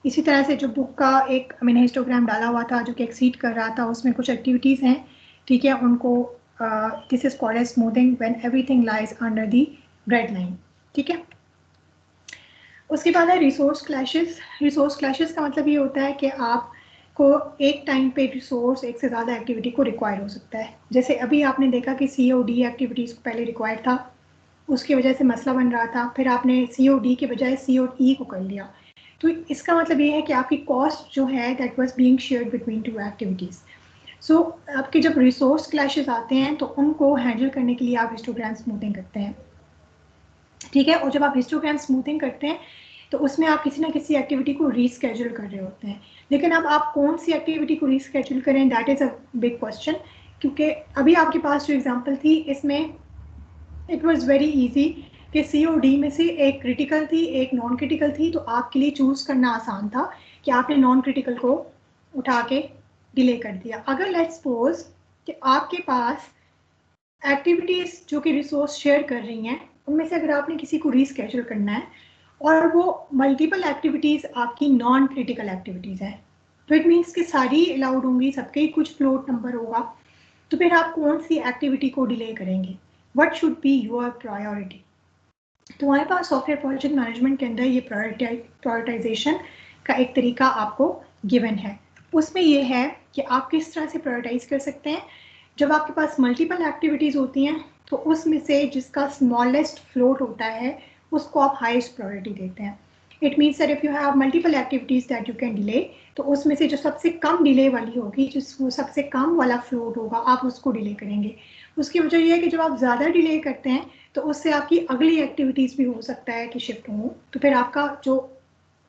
इसी तरह से जो बुक का एक मैंने हिस्टोग्राम डाला हुआ था जो कि एक्सीड कर रहा था, उसमें कुछ एक्टिविटीज़ हैं, ठीक है, उनको this is called as smoothing when everything lies under the red line, ठीक है। उसके बाद है रिसोर्स क्लैशेस। रिसोर्स क्लैशेस का मतलब ये होता है कि आपको एक टाइम पे रिसोर्स, एक से ज़्यादा एक्टिविटी को रिक्वायर हो सकता है। जैसे अभी आपने देखा कि COD एक्टिविटीज़ को पहले रिक्वायर था, उसकी वजह से मसला बन रहा था, फिर आपने COD के बजाय COE को कर लिया। तो इसका मतलब ये है कि आपकी कॉस्ट जो है that was being shared between 2 activities. So आपके जब रिसोर्स क्लैशेस आते हैं तो उनको हैंडल करने के लिए आप हिस्टोग्राम स्मूथिंग करते हैं, ठीक है। और जब आप हिस्टोग्राम स्मूथिंग करते हैं तो उसमें आप किसी ना किसी एक्टिविटी को रीस्केड्यूल कर रहे होते हैं, लेकिन अब आप कौन सी एक्टिविटी को रीस्केड्यूल करें, that is a big question. क्योंकि अभी आपके पास जो एग्जांपल थी इसमें इट वाज वेरी इजी कि COD में से एक क्रिटिकल थी, एक नॉन क्रिटिकल थी, तो आपके लिए चूज़ करना आसान था कि आपने नॉन क्रिटिकल को उठा के डिले कर दिया। अगर लेट्स सपोज कि आपके पास एक्टिविटीज़ जो कि रिसोर्स शेयर कर रही हैं उनमें से अगर आपने किसी को रीस्केड्यूल करना है और वो मल्टीपल एक्टिविटीज़ आपकी नॉन क्रिटिकल एक्टिविटीज़ हैं, तो इट मीन्स कि सारी अलाउड होंगी, सबके ही कुछ फ्लोट नंबर होगा, तो फिर आप कौन सी एक्टिविटी को डिले करेंगे, what should be your priority. तो हमारे पास सॉफ्टवेयर प्रोजेक्ट मैनेजमेंट के अंदर ये प्रायोरिटाइजेशन का एक तरीका आपको गिवन है। उसमें ये है कि आप किस तरह से प्रायोरिटाइज कर सकते हैं। जब आपके पास मल्टीपल एक्टिविटीज़ होती हैं तो उसमें से जिसका स्मॉलेस्ट फ्लोट होता है उसको आप हाईएस्ट प्रायोरिटी देते हैं। It means that if you have multiple activities that you can delay, तो उसमें से जो सबसे कम डिले वाली होगी, जिसको सबसे कम वाला फ्लोट होगा, आप उसको डिले करेंगे। उसकी वजह यह है कि जब आप ज़्यादा डिले करते हैं तो उससे आपकी अगली एक्टिविटीज़ भी हो सकता है कि शिफ्ट हो, तो फिर आपका जो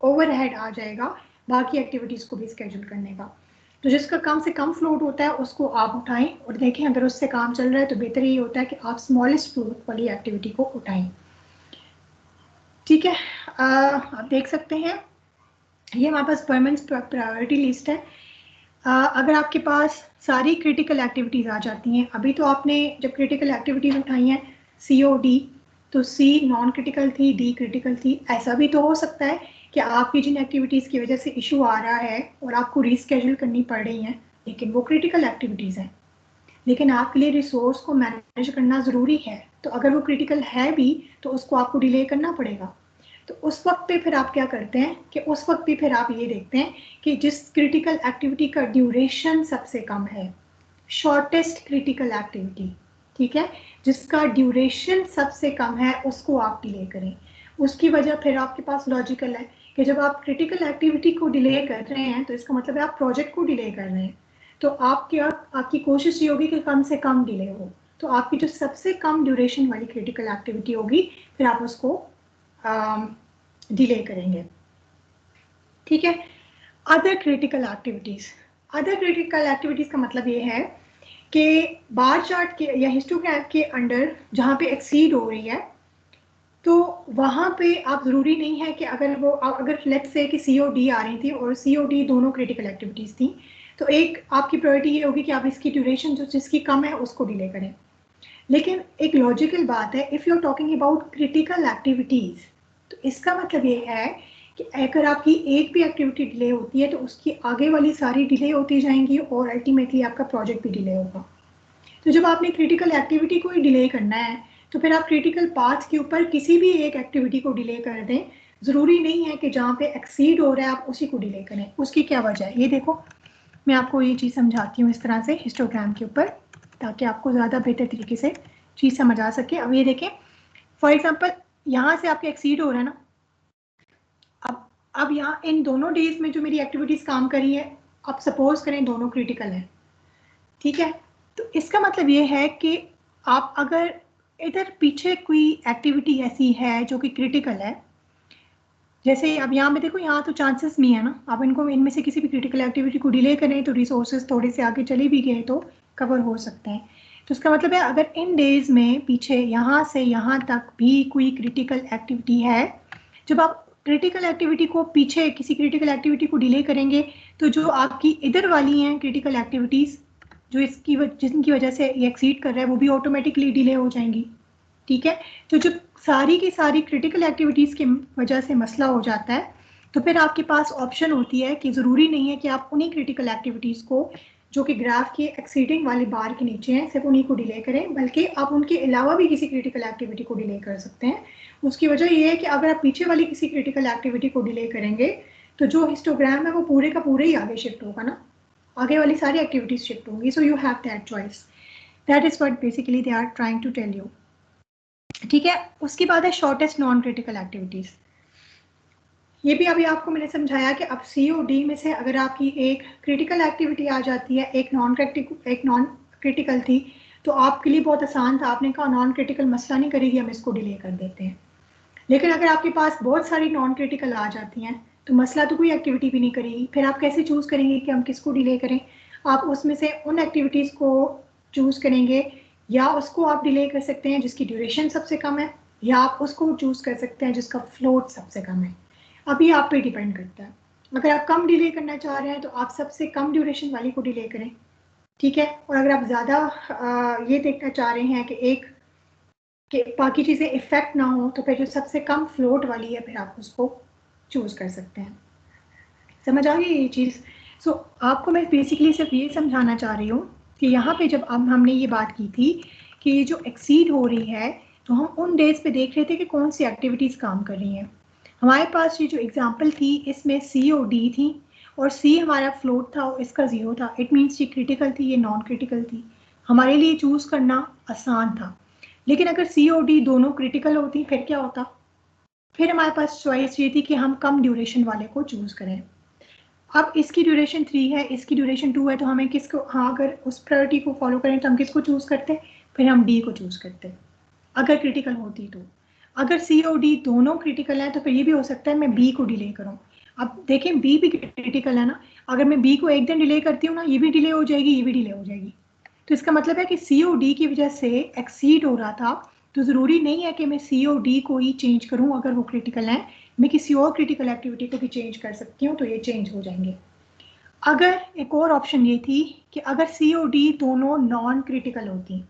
ओवरहेड आ जाएगा बाकी एक्टिविटीज़ को भी स्केड्यूल करने का। तो जिसका कम से कम फ्लोट होता है उसको आप उठाएं, और देखें अगर उससे काम चल रहा है तो बेहतर ये होता है कि आप स्मॉलेस्ट फ्लोट वाली एक्टिविटी को उठाएं, ठीक है। आप देख सकते हैं ये हमारे पास परमानेंट प्रायोरिटी लिस्ट है। अगर आपके पास सारी क्रिटिकल एक्टिविटीज़ आ जाती हैं, अभी तो आपने जब क्रिटिकल एक्टिविटीज़ उठाई हैं COD, तो C नॉन क्रिटिकल थी, D क्रिटिकल थी। ऐसा भी तो हो सकता है कि आपकी जिन एक्टिविटीज़ की वजह से इशू आ रहा है और आपको रीस्केड्यूल करनी पड़ रही हैं, लेकिन वो क्रिटिकल एक्टिविटीज़ हैं, लेकिन आपके लिए रिसोर्स को मैनेज करना ज़रूरी है, तो अगर वो क्रिटिकल है भी तो उसको आपको डिले करना पड़ेगा। तो उस वक्त पे फिर आप क्या करते हैं कि उस वक्त भी फिर आप ये देखते हैं कि जिस क्रिटिकल एक्टिविटी का ड्यूरेशन सबसे कम है, शॉर्टेस्ट क्रिटिकल एक्टिविटी, ठीक है, जिसका ड्यूरेशन सबसे कम है, उसको आप डिले करें। उसकी वजह फिर आपके पास लॉजिकल है कि जब आप क्रिटिकल एक्टिविटी को डिले कर रहे हैं तो इसका मतलब है आप प्रोजेक्ट को डिले कर रहे हैं। तो आपकी कोशिश ये होगी कि कम से कम डिले हो। तो आपकी जो सबसे कम ड्यूरेशन वाली क्रिटिकल एक्टिविटी होगी फिर आप उसको डिले करेंगे, ठीक है। Other critical activities, other critical activities का मतलब ये है कि बार चार्ट के या हिस्टोग्राम के अंडर जहाँ पे एक्सीड हो रही है तो वहाँ पे आप ज़रूरी नहीं है कि अगर लेट्स से कि सी ओ डी आ रही थी और सी ओ डी दोनों क्रिटिकल एक्टिविटीज़ थी, तो एक आपकी प्रायोरिटी ये होगी कि आप इसकी ड्यूरेशन जो जिसकी कम है उसको डिले करें। लेकिन एक लॉजिकल बात है, if you are talking about critical activities, तो इसका मतलब ये है कि अगर आपकी एक भी एक्टिविटी डिले होती है तो उसकी आगे वाली सारी डिले होती जाएंगी और अल्टीमेटली आपका प्रोजेक्ट भी डिले होगा। तो जब आपने क्रिटिकल एक्टिविटी को ही डिले करना है तो फिर आप क्रिटिकल पाथ के ऊपर किसी भी एक एक्टिविटी को डिले कर दें। ज़रूरी नहीं है कि जहाँ पे एक्सीड हो रहा है आप उसी को डिले करें। उसकी क्या वजह है ये देखो, मैं आपको ये चीज़ समझाती हूँ इस तरह से हिस्टोग्राम के ऊपर, ताकि आपको ज़्यादा बेहतर तरीके से चीज़ समझ आ सके। अब ये देखें, फॉर एग्जाम्पल यहाँ से आपके एक्सीड हो रहा है ना, अब यहाँ इन दोनों डेज में जो मेरी एक्टिविटीज़ काम करी है, अब सपोज करें दोनों क्रिटिकल है, ठीक है। तो इसका मतलब ये है कि आप अगर इधर पीछे कोई एक्टिविटी ऐसी है जो कि क्रिटिकल है, जैसे अब यहाँ पे देखो, यहाँ तो चांसेस नहीं है ना, आप इनमें से किसी भी क्रिटिकल एक्टिविटी को डिले करें तो रिसोर्सेज थोड़े से आगे चले भी गए तो कवर हो सकते हैं। तो इसका मतलब है अगर इन डेज में पीछे यहाँ से यहाँ तक भी कोई क्रिटिकल एक्टिविटी है, जब आप क्रिटिकल एक्टिविटी को पीछे किसी क्रिटिकल एक्टिविटी को डिले करेंगे तो जो आपकी इधर वाली हैं क्रिटिकल एक्टिविटीज़ जो जिनकी वजह से ये एक्सीड कर रहा है वो भी ऑटोमेटिकली डिले हो जाएंगी, ठीक है। तो जो सारी की सारी क्रिटिकल एक्टिविटीज़ की वजह से मसला हो जाता है, तो फिर आपके पास ऑप्शन होती है कि ज़रूरी नहीं है कि आप उन्हीं क्रिटिकल एक्टिविटीज़ को जो कि ग्राफ के एक्सीडिंग वाली बार के नीचे हैं सिर्फ उन्हीं को डिले करें, बल्कि आप उनके अलावा भी किसी क्रिटिकल एक्टिविटी को डिले कर सकते हैं। उसकी वजह यह है कि अगर आप पीछे वाली किसी क्रिटिकल एक्टिविटी को डिले करेंगे तो जो हिस्टोग्राम है वो पूरे का पूरे ही आगे शिफ्ट होगा ना, आगे वाली सारी एक्टिविटीज शिफ्ट होंगी। So you have that choice, that is what basically they are trying to tell you, ठीक है। उसके बाद है शॉर्टेस्ट नॉन क्रिटिकल एक्टिविटीज। ये भी अभी आपको मैंने समझाया कि अब COD में से अगर आपकी एक क्रिटिकल एक्टिविटी आ जाती है, एक नॉन क्रिटिकल थी, तो आपके लिए बहुत आसान था, आपने कहा नॉन क्रिटिकल मसला नहीं करेगी, हम इसको डिले कर देते हैं। लेकिन अगर आपके पास बहुत सारी नॉन क्रिटिकल आ जाती हैं तो मसला तो कोई एक्टिविटी भी नहीं करेगी, फिर आप कैसे चूज़ करेंगे कि हम किसको डिले करें? आप उसमें से उन एक्टिविटीज़ को चूज़ करेंगे, या उसको आप डिले कर सकते हैं जिसकी ड्यूरेशन सबसे कम है, या आप उसको चूज़ कर सकते हैं जिसका फ्लोट सबसे कम है। अभी आप पे डिपेंड करता है। अगर आप कम डिले करना चाह रहे हैं तो आप सबसे कम ड्यूरेशन वाली को डिले करें, ठीक है। और अगर आप ज़्यादा ये देखना चाह रहे हैं कि बाकी चीज़ें इफेक्ट ना हो तो फिर जो सबसे कम फ्लोट वाली है फिर आप उसको चूज़ कर सकते हैं। समझ आ गई ये चीज़? सो आपको मैं बेसिकली सिर्फ ये समझाना चाह रही हूँ कि यहाँ पे जब अब हमने ये बात की थी कि ये जो एक्सीड हो रही है तो हम उन डेज पे देख रहे थे कि कौन सी एक्टिविटीज़ काम कर रही हैं। हमारे पास ये जो एग्जाम्पल थी इसमें COD थी और C हमारा फ्लोट था और इसका 0 था। इट मीन्स ये क्रिटिकल थी, ये नॉन क्रिटिकल थी। हमारे लिए चूज़ करना आसान था। लेकिन अगर COD दोनों क्रिटिकल होती फिर क्या होता? फिर हमारे पास चॉइस ये थी कि हम कम ड्यूरेशन वाले को चूज़ करें। अब इसकी ड्यूरेशन 3 है, इसकी ड्यूरेशन 2 है, तो हमें किसको, हाँ अगर उस प्रायोरिटी को फॉलो करें तो हम किसको चूज़ करते? फिर हम D को चूज़ करते अगर क्रिटिकल होती तो। अगर COD दोनों क्रिटिकल है तो फिर ये भी हो सकता है मैं B को डिले करूँ। अब देखें B भी क्रिटिकल है ना, अगर मैं B को एक दिन डिले करती हूँ ना, ये भी डिले हो जाएगी, ये भी डिले हो जाएगी। तो इसका मतलब है कि COD की वजह से एक्सीड हो रहा था, तो ज़रूरी नहीं है कि मैं COD को ही चेंज करूँ अगर वो क्रिटिकल है, मैं किसी और क्रिटिकल एक्टिविटी को भी चेंज कर सकती हूँ, तो ये चेंज हो जाएंगे। अगर एक और ऑप्शन ये थी कि अगर COD दोनों नॉन क्रिटिकल होती,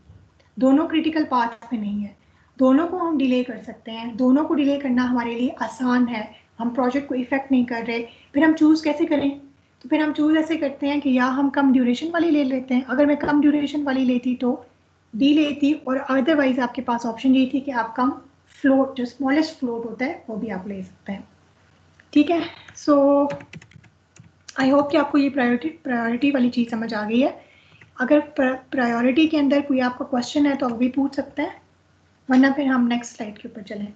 दोनों क्रिटिकल पाथ में नहीं है, दोनों को हम डिले कर सकते हैं, दोनों को डिले करना हमारे लिए आसान है, हम प्रोजेक्ट को इफेक्ट नहीं कर रहे, फिर हम चूज़ कैसे करें? तो फिर हम चूज ऐसे करते हैं कि या हम कम ड्यूरेशन वाली ले लेते हैं, अगर मैं कम ड्यूरेशन वाली लेती तो डी लेती, और अदरवाइज आपके पास ऑप्शन ये थी कि आप कम फ्लोट, जो स्मॉलेस्ट फ्लोट होता है वो भी आप ले सकते हैं। ठीक है, सो आई होप कि आपको ये प्रायोरिटी वाली चीज़ समझ आ गई है। अगर प्रायोरिटी के अंदर कोई आपका क्वेश्चन है तो आप भी पूछ सकते हैं, वरना फिर हम नेक्स्ट स्लाइड के ऊपर चलें।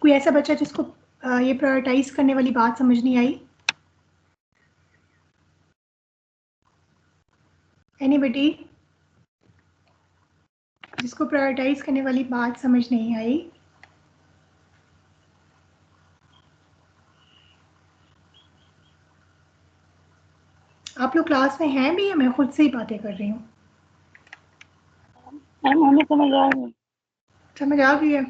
कोई ऐसा बच्चा जिसको ये प्रायोरिटाइज करने वाली बात समझ नहीं आई? एनीबडी जिसको प्रायोरिटाइज करने वाली बात समझ नहीं आई? आप लोग क्लास में हैं भी या मैं खुद से ही बातें कर रही हूँ? हमें समझ आ गई। समझ आ गई है?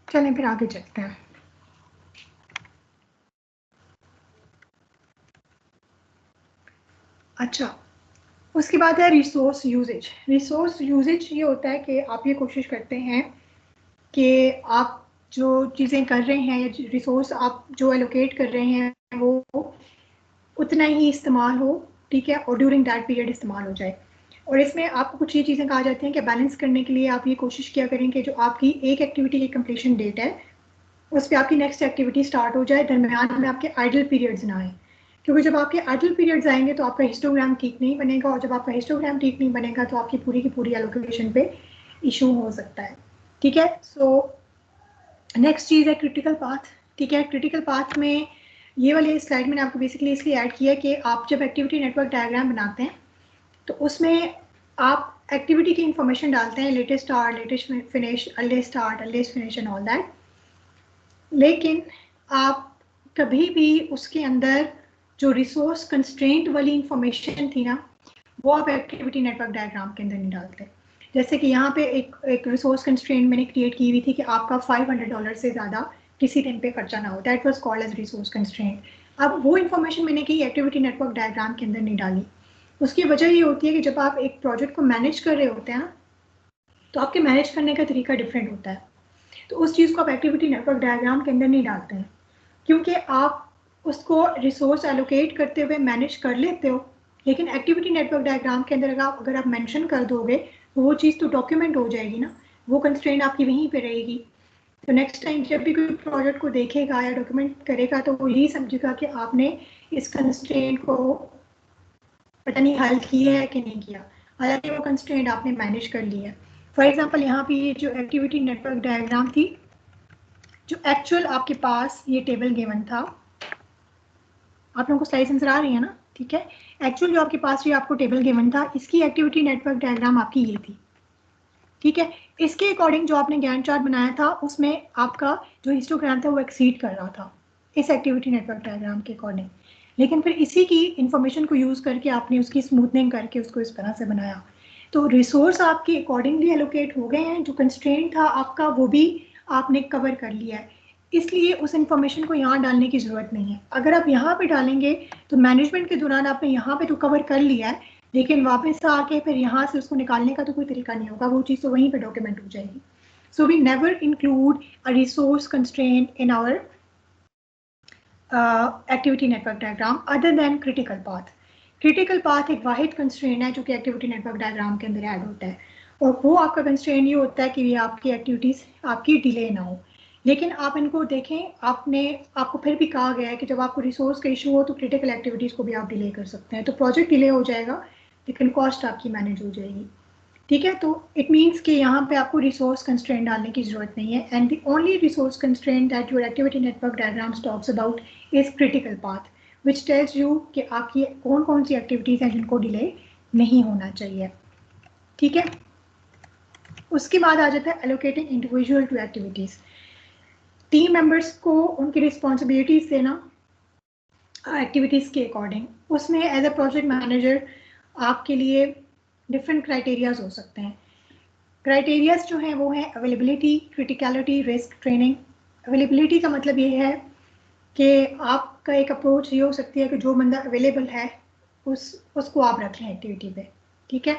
चलें फिर आगे चलते हैं। अच्छा, उसके बाद है रिसोर्स यूजेज। रिसोर्स यूजेज ये होता है कि आप ये कोशिश करते हैं कि आप जो चीज़ें कर रहे हैं या रिसोर्स आप जो एलोकेट कर रहे हैं वो उतना ही इस्तेमाल हो, ठीक है, और ड्यूरिंग दैट पीरियड इस्तेमाल हो जाए। और इसमें आपको कुछ ये चीज़ें कहा जाती हैं कि बैलेंस करने के लिए आप ये कोशिश किया करें कि जो आपकी एक एक्टिविटी की कंप्लीशन डेट है उस पर आपकी नेक्स्ट एक्टिविटी स्टार्ट हो जाए, दरमियान में आपके आइडल पीरियड्स ना आए, क्योंकि जब आपके आइडल पीरियड्स आएंगे तो आपका हिस्टोग्राम ठीक नहीं बनेगा, और जब आपका हिस्टोग्राम ठीक नहीं बनेगा तो आपकी पूरी की पूरी एलोकेशन पे इशू हो सकता है। ठीक है, सो नेक्स्ट चीज़ है क्रिटिकल पाथ। ठीक है, क्रिटिकल पाथ में ये वाली स्लाइड मैंने आपको बेसिकली इसलिए ऐड किया कि आप जब एक्टिविटी नेटवर्क डायग्राम बनाते हैं तो उसमें आप एक्टिविटी की इंफॉर्मेशन डालते हैं, latest start, latest finish, earliest start, earliest finish and all that, लेकिन आप कभी भी उसके अंदर जो रिसोर्स कंस्ट्रेंट वाली इंफॉर्मेशन थी ना वो आप एक्टिविटी नेटवर्क डायग्राम के अंदर नहीं डालते। जैसे कि यहाँ पे एक रिसोर्स कंस्ट्रेंट मैंने क्रिएट की हुई थी कि आपका $500 से ज़्यादा किसी दिन पे खर्चा ना हो, that was called as resource constraint. अब वो इन्फॉर्मेशन मैंने की एक्टिविटी नेटवर्क डायग्राम के अंदर नहीं डाली। उसकी वजह ये होती है कि जब आप एक प्रोजेक्ट को मैनेज कर रहे होते हैं तो आपके मैनेज करने का तरीका डिफरेंट होता है, तो उस चीज़ को आप एक्टिविटी नेटवर्क डायग्राम के अंदर नहीं डालते हैं, क्योंकि आप उसको रिसोर्स एलोकेट करते हुए मैनेज कर लेते हो, लेकिन एक्टिविटी नेटवर्क डायग्राम के अंदर अगर आप मेंशन कर दोगे तो वो चीज़ तो डॉक्यूमेंट हो जाएगी ना, वो कंस्ट्रेंट आपकी वहीं पे रहेगी। तो नेक्स्ट टाइम जब भी कोई प्रोजेक्ट को देखेगा या डॉक्यूमेंट करेगा तो वो यही समझेगा कि आपने इस कंस्ट्रेंट को पता नहीं हल किया है कि नहीं किया, हालांकि वो कंस्ट्रेंट आपने मैनेज कर लिया है। फॉर एग्जाम्पल यहाँ पे ये जो एक्टिविटी नेटवर्क डायग्राम थी, जो एक्चुअल आपके पास ये टेबल गिवन था, आप लोगों को स्लाइड नजर आ रही है ना? ठीक है, एक्चुअल जो आपके पास ये आपको टेबल गिवन था, इसकी एक्टिविटी नेटवर्क डायग्राम आपकी ये थी। ठीक है, इसके अकॉर्डिंग जो आपने गैंट चार्ट बनाया था उसमें आपका जो हिस्टोग्राम था वो एक्सीड कर रहा था इस एक्टिविटी नेटवर्क डायग्राम के अकॉर्डिंग, लेकिन फिर इसी की इंफॉर्मेशन को यूज़ करके आपने उसकी स्मूथनिंग करके उसको इस तरह से बनाया, तो रिसोर्स आपके अकॉर्डिंगली एलोकेट हो गए हैं, जो कंस्ट्रेंट था आपका वो भी आपने कवर कर लिया है, इसलिए उस इंफॉर्मेशन को यहाँ डालने की ज़रूरत नहीं है। अगर आप यहाँ पे डालेंगे तो मैनेजमेंट के दौरान आपने यहाँ पे तो कवर कर लिया है, लेकिन वापस आके फिर यहाँ से उसको निकालने का तो कोई तरीका नहीं होगा, वो चीज़ तो वहीं पे डॉक्यूमेंट हो जाएगी। So we never include a resource constraint in our activity network diagram other than critical path. Critical path एक वाहिद कंस्ट्रेंट है जो कि एक्टिविटी नेटवर्क डायग्राम के अंदर ऐड होता है, और वो आपका कंस्ट्रेंट ये होता है कि ये आपकी एक्टिविटीज़ आपकी डिले ना हो। लेकिन आप इनको देखें, आपको फिर भी कहा गया है कि जब आपको रिसोर्स का इशू हो तो क्रिटिकल एक्टिविटीज़ को भी आप डिले कर सकते हैं, तो प्रोजेक्ट डिले हो जाएगा लेकिन कॉस्ट आपकी मैनेज हो जाएगी। ठीक है, तो इट मीन्स कि यहाँ पे आपको रिसोर्स कंस्ट्रेंट डालने की जरूरत नहीं है, and the only resource constraint that your activity network diagrams talks about is critical path, which tells you कि आपकी कौन कौन सी एक्टिविटीज़ हैं जिनको डिले नहीं होना चाहिए। ठीक है, उसके बाद आ जाता है allocating individual to activities. Team members को उनकी रिस्पॉन्सिबिलिटीज देना एक्टिविटीज़ के अकॉर्डिंग, उसमें एज अ प्रोजेक्ट मैनेजर आपके लिए डिफरेंट क्राइटेरियाज हो सकते हैं। क्राइटेरियाज जो हैं वो हैं availability, criticality, risk, training. Availability का मतलब ये है कि आपका एक अप्रोच ये हो सकती है कि जो बंदा अवेलेबल है उसको आप रख लें एक्टिविटी पे। ठीक है,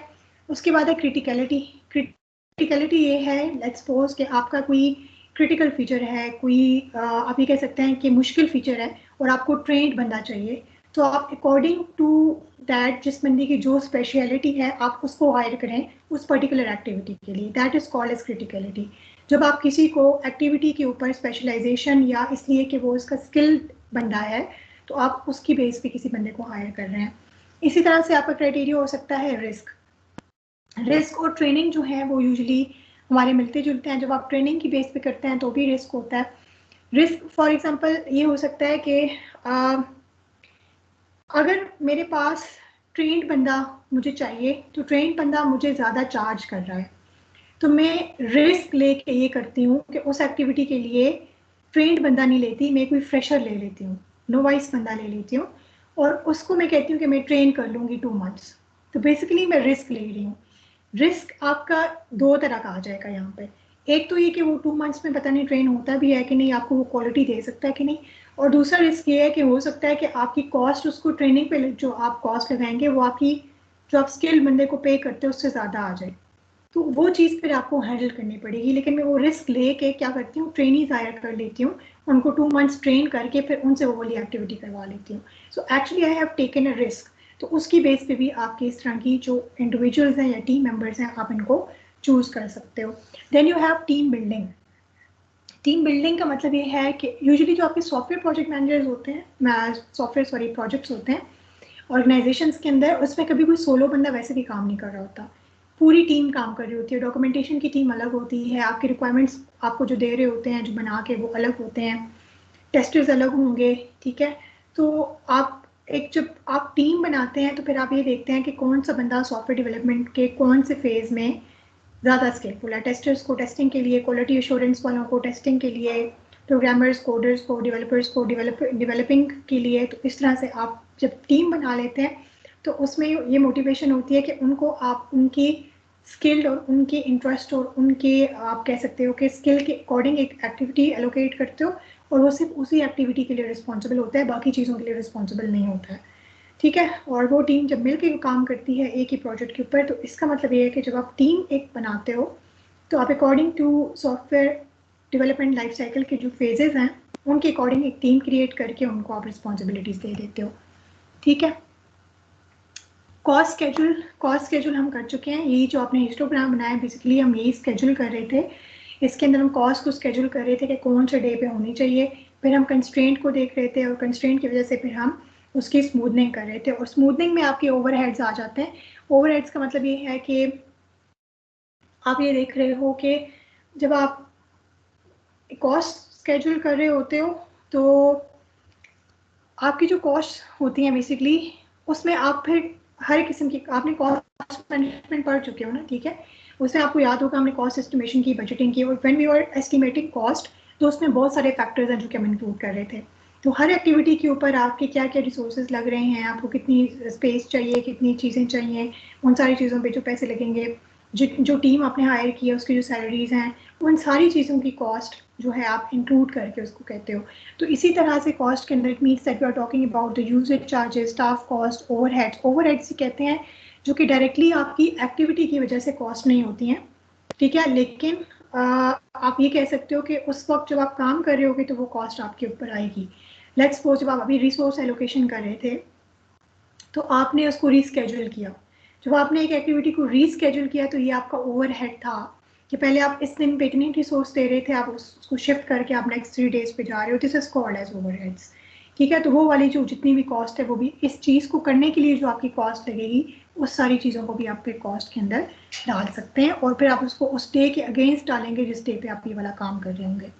उसके बाद है क्रिटिकलिटी। क्रिटिकलिटी ये है, लेट्स सपोज कि आपका कोई क्रिटिकल फीचर है, कोई आप ये कह सकते हैं कि मुश्किल फीचर है, और आपको ट्रेंड बंदा चाहिए, तो आप अकॉर्डिंग टू दैट जिस बंदे की जो स्पेशलिटी है आप उसको हायर करें उस पर्टिकुलर एक्टिविटी के लिए। That is called as criticality. जब आप किसी को एक्टिविटी के ऊपर स्पेशलाइजेशन या इसलिए कि वो उसका स्किल्ड बंदा है तो आप उसकी बेस पे किसी बंदे को हायर कर रहे हैं। इसी तरह से आपका क्राइटेरिया हो सकता है रिस्क। रिस्क और ट्रेनिंग जो है वो यूजुअली हमारे मिलते जुलते हैं। जब आप ट्रेनिंग की बेस पे करते हैं तो भी रिस्क होता है। रिस्क फॉर एग्जांपल ये हो सकता है कि अगर मेरे पास ट्रेंड बंदा मुझे चाहिए तो ट्रेंड बंदा मुझे ज़्यादा चार्ज कर रहा है, तो मैं रिस्क लेके ये करती हूँ कि उस एक्टिविटी के लिए ट्रेंड बंदा नहीं लेती, मैं कोई फ्रेशर ले लेती हूँ, नोवाइस बंदा ले लेती हूँ और उसको मैं कहती हूँ कि मैं ट्रेन कर लूँगी 2 मंथ्स। तो बेसिकली मैं रिस्क ले रही हूँ। रिस्क आपका 2 तरह का आ जाएगा यहाँ पे। एक तो ये कि वो 2 मंथ्स में पता नहीं ट्रेन होता भी है कि नहीं, आपको वो क्वालिटी दे सकता है कि नहीं। और दूसरा रिस्क ये है कि हो सकता है कि आपकी कॉस्ट उसको ट्रेनिंग पे जो आप कॉस्ट लगाएंगे वो आपकी जो आप स्किल्ड बंदे को पे करते हो उससे ज़्यादा आ जाए, तो वो चीज़ फिर आपको हैंडल करनी पड़ेगी। लेकिन मैं वो रिस्क लेके क्या करती हूँ, ट्रेनिंग हायर कर लेती हूँ, उनको 2 मंथ्स ट्रेन करके फिर उनसे वो वाली एक्टिविटी करवा लेती हूँ। So actually I have taken a risk. तो उसकी बेस पे भी आपकी इस तरह की जो इंडिविजुअल्स हैं या टीम मेंबर्स हैं आप इनको चूज कर सकते हो। Then you have team building. Team building का मतलब ये है कि यूजुअली जो आपके सॉफ्टवेयर प्रोजेक्ट मैनेजर्स होते हैं, प्रोजेक्ट्स होते हैं ऑर्गेनाइजेशंस के अंदर, उसमें कभी कोई सोलो बंदा वैसे भी काम नहीं कर रहा होता, पूरी टीम काम कर रही होती है। डॉक्यूमेंटेशन की टीम अलग होती है, आपके रिक्वायरमेंट्स आपको जो दे रहे होते हैं जो बना के वो अलग होते हैं, टेस्टर्स अलग होंगे, ठीक है। तो आप जब आप टीम बनाते हैं तो फिर आप ये देखते हैं कि कौन सा बंदा सॉफ्टवेयर डेवलपमेंट के कौन से फेज में ज़्यादा स्किलफुल है। टेस्टर्स को टेस्टिंग के लिए, क्वालिटी एश्योरेंस वालों को टेस्टिंग के लिए, प्रोग्रामर्स कोडर्स को, डेवलपर्स को डेवलपिंग के लिए। तो इस तरह से आप जब टीम बना लेते हैं तो उसमें ये मोटिवेशन होती है कि उनको आप उनकी स्किल्ड और उनके इंटरेस्ट और उनके आप कह सकते हो कि स्किल के अकॉर्डिंग एक एक्टिविटी एलोकेट करते हो और वो सिर्फ उसी एक्टिविटी के लिए रिस्पॉन्सिबल होता है, बाकी चीज़ों के लिए रिस्पॉन्सिबल नहीं होता है, ठीक है। और वो टीम जब मिलकर काम करती है एक ही प्रोजेक्ट के ऊपर, तो इसका मतलब ये है कि जब आप टीम एक बनाते हो तो आप according to software development life cycle के जो फेजेस हैं उनके अकॉर्डिंग एक टीम क्रिएट करके उनको आप रिस्पॉन्सिबिलिटीज दे देते हो, ठीक है। कॉस्ट स्केड्यूल हम कर चुके हैं। यही जो आपने हिस्टोग्राम बनाया बेसिकली हम यही स्केड्यूल कर रहे थे। इसके अंदर हम कॉस्ट को स्केड्यूल कर रहे थे कि कौन से डे पे होनी चाहिए, फिर हम कंस्ट्रेंट को देख रहे थे और कंस्ट्रेंट की वजह से फिर हम उसकी स्मूथनिंग कर रहे थे। और स्मूथनिंग में आपके ओवरहेड्स आ जाते हैं। ओवरहेड्स का मतलब ये है कि आप ये देख रहे हो कि जब आप कॉस्ट स्केड्यूल कर रहे होते हो तो आपकी जो कॉस्ट होती हैं बेसिकली उसमें आप फिर हर किस्म की आपने कॉस्ट मैनेजमेंट पढ़ चुके हो ना, ठीक है। उसमें आपको याद होगा हमने कॉस्ट एस्टिमेशन की, बजटिंग की, और when we were estimating cost तो उसमें बहुत सारे फैक्टर्स हैं जो कि हम इंक्लूड कर रहे थे। तो हर एक्टिविटी के ऊपर आपके क्या क्या रिसोर्सेज लग रहे हैं, आपको कितनी स्पेस चाहिए, कितनी चीज़ें चाहिए, उन सारी चीज़ों पे जो पैसे लगेंगे, जो टीम आपने हायर की है उसकी जो सैलरीज हैं, उन सारी चीज़ों की कॉस्ट जो है आप इंक्लूड करके उसको कहते हो। तो इसी तरह से कॉस्ट के अंदर it means that we are talking about the usages charges, staff cost, overheads. Overheads कहते हैं जो कि डायरेक्टली आपकी एक्टिविटी की वजह से कॉस्ट नहीं होती हैं, ठीक है, लेकिन आप ये कह सकते हो कि उस वक्त जब आप काम कर रहे होगे तो वो कॉस्ट आपके ऊपर आएगी। लेट्स सपोज जब आप अभी रिसोर्स एलोकेशन कर रहे थे तो आपने उसको रीस्केड्यूल किया। जब आपने एक एक्टिविटी को रीस्केड्यूल किया तो ये आपका ओवरहेड था कि पहले आप इस दिन पे इतनी रिसोर्स दे रहे थे, आप उसको शिफ्ट करके आप नेक्स्ट 3 डेज पे जा रहे हो, this is called as overheads, ठीक है। तो वो वाली जो जितनी भी कॉस्ट है वो भी इस चीज़ को करने के लिए जो आपकी कॉस्ट लगेगी उस सारी चीज़ों को भी आप फिर कॉस्ट के अंदर डाल सकते हैं और फिर आप उसको उस डे के अगेंस्ट डालेंगे जिस डे पे आप ये वाला काम कर रहे होंगे।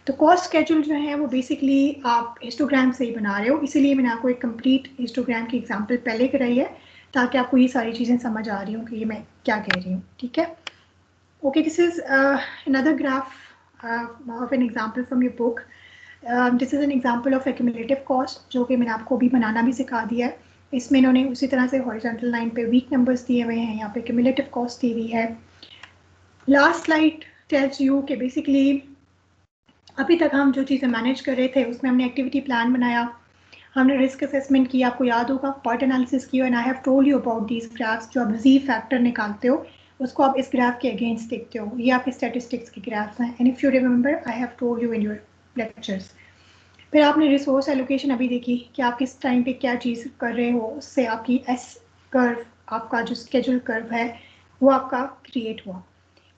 तो कॉस्ट स्केड्यूल जो है वो बेसिकली आप हिस्टोग्राम से ही बना रहे हो, इसीलिए मैंने आपको एक कंप्लीट हिस्टोग्राम की एग्जांपल पहले कराई है ताकि आपको ये सारी चीज़ें समझ आ रही हूँ कि ये मैं क्या कह रही हूँ, ठीक है। Okay, this is another graph of an example from your book. This is an example of accumulative cost जो कि मैंने आपको अभी बनाना भी सिखा दिया है। इसमें इन्होंने उसी तरह से हॉरिजॉन्टल लाइन पे वीक नंबर्स दिए हुए हैं, यहाँ पे एक्यूमुलेटिव कॉस्ट दी हुई है। लास्ट स्लाइड टेल्स यू कि बेसिकली अभी तक हम जो चीज़ें मैनेज कर रहे थे उसमें हमने एक्टिविटी प्लान बनाया, हमने रिस्क असेसमेंट किया, आपको याद होगा पार्ट एनालिसिस किया, and I have told you about these graphs. जो आप जी फैक्टर निकालते हो उसको आप इस ग्राफ के अगेंस्ट देखते हो, ये आपके स्टैटिस्टिक्स के ग्राफ्स हैं, and if you remember I have told you in your lectures. फिर आपने रिसोर्स एलोकेशन अभी देखी कि आप किस टाइम पे क्या चीज़ कर रहे हो, उससे आपकी एस कर्व, आपका जो स्केड्यूल कर्व है वो आपका क्रिएट हुआ।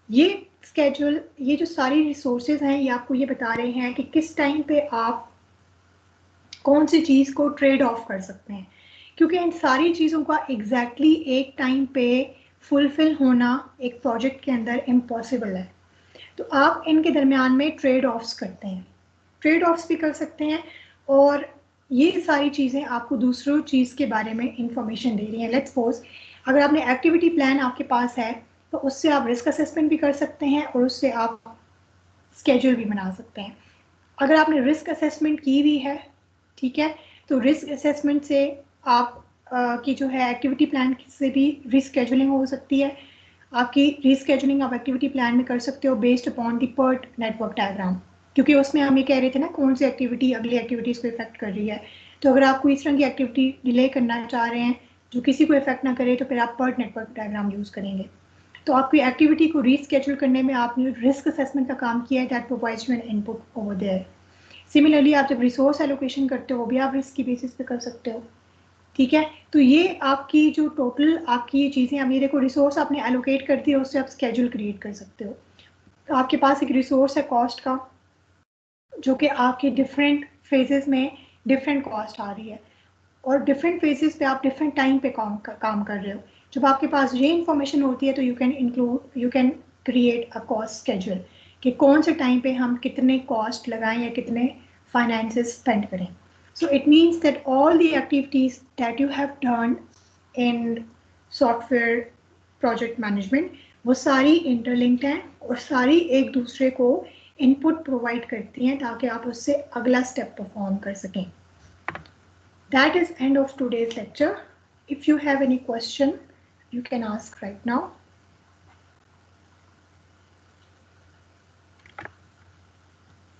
ये स्केड्यूल, ये जो सारी रिसोर्सेज हैं ये आपको ये बता रहे हैं कि किस टाइम पे आप कौन सी चीज़ को ट्रेड ऑफ कर सकते हैं, क्योंकि इन सारी चीज़ों का एग्जैक्टली एक टाइम पे फुलफिल होना एक प्रोजेक्ट के अंदर इम्पॉसिबल है। तो आप इनके दरमियान में ट्रेड ऑफ्स करते हैं, ट्रेड ऑफ्स भी कर सकते हैं, और ये सारी चीज़ें आपको दूसरों चीज़ के बारे में इंफॉर्मेशन दे रही हैं। लेट्स सपोज अगर आपने एक्टिविटी प्लान आपके पास है तो उससे आप रिस्क असेसमेंट भी कर सकते हैं और उससे आप स्केड्यूल भी बना सकते हैं। अगर आपने रिस्क असेसमेंट की हुई है, ठीक है, तो रिस्क असेसमेंट से आप की जो है एक्टिविटी प्लान से भी रिस्केड्यूलिंग हो सकती है। आपकी रिस्केड्यूलिंग आप एक्टिविटी प्लान में कर सकते हो based upon the PERT network diagram, क्योंकि उसमें हम ये कह रहे थे ना कौन सी एक्टिविटी अगली एक्टिविटीज़ को इफेक्ट कर रही है। तो अगर आप कोई इस तरह की एक्टिविटी डिले करना चाह रहे हैं जो किसी को इफेक्ट ना करे तो फिर आप PERT नेटवर्क डायग्राम यूज़ करेंगे। तो आपकी एक्टिविटी को रीस्केड्यूल करने में आपने रिस्क असेसमेंट का काम किया है, that provides you an input over there. Similarly आप जब रिसोर्स एलोकेशन करते हो वो भी आप रिस्क की बेसिस पे कर सकते हो, ठीक है। तो ये आपकी जो टोटल आपकी ये चीज़ें, अब ये देखो रिसोर्स आपने एलोकेट कर दिया, उससे आप स्केड्यूल क्रिएट कर सकते हो। तो आपके पास एक रिसोर्स है कॉस्ट का, जो कि आपके डिफरेंट फेजेस में डिफरेंट कॉस्ट आ रही है, और डिफरेंट फेजेस पे आप डिफरेंट टाइम पे काम कर रहे हो। जब आपके पास ये इंफॉर्मेशन होती है तो you can create a cost schedule कि कौन से टाइम पे हम कितने कॉस्ट लगाएं या कितने फाइनेंसेस स्पेंड करें। सो it means that all the activities that you have done in software project management वो सारी इंटरलिंक्ड हैं और सारी एक दूसरे को इनपुट प्रोवाइड करती हैं ताकि आप उससे अगला स्टेप परफॉर्म कर सकें। That is end of today's lecture. If you have any question, you can ask right now.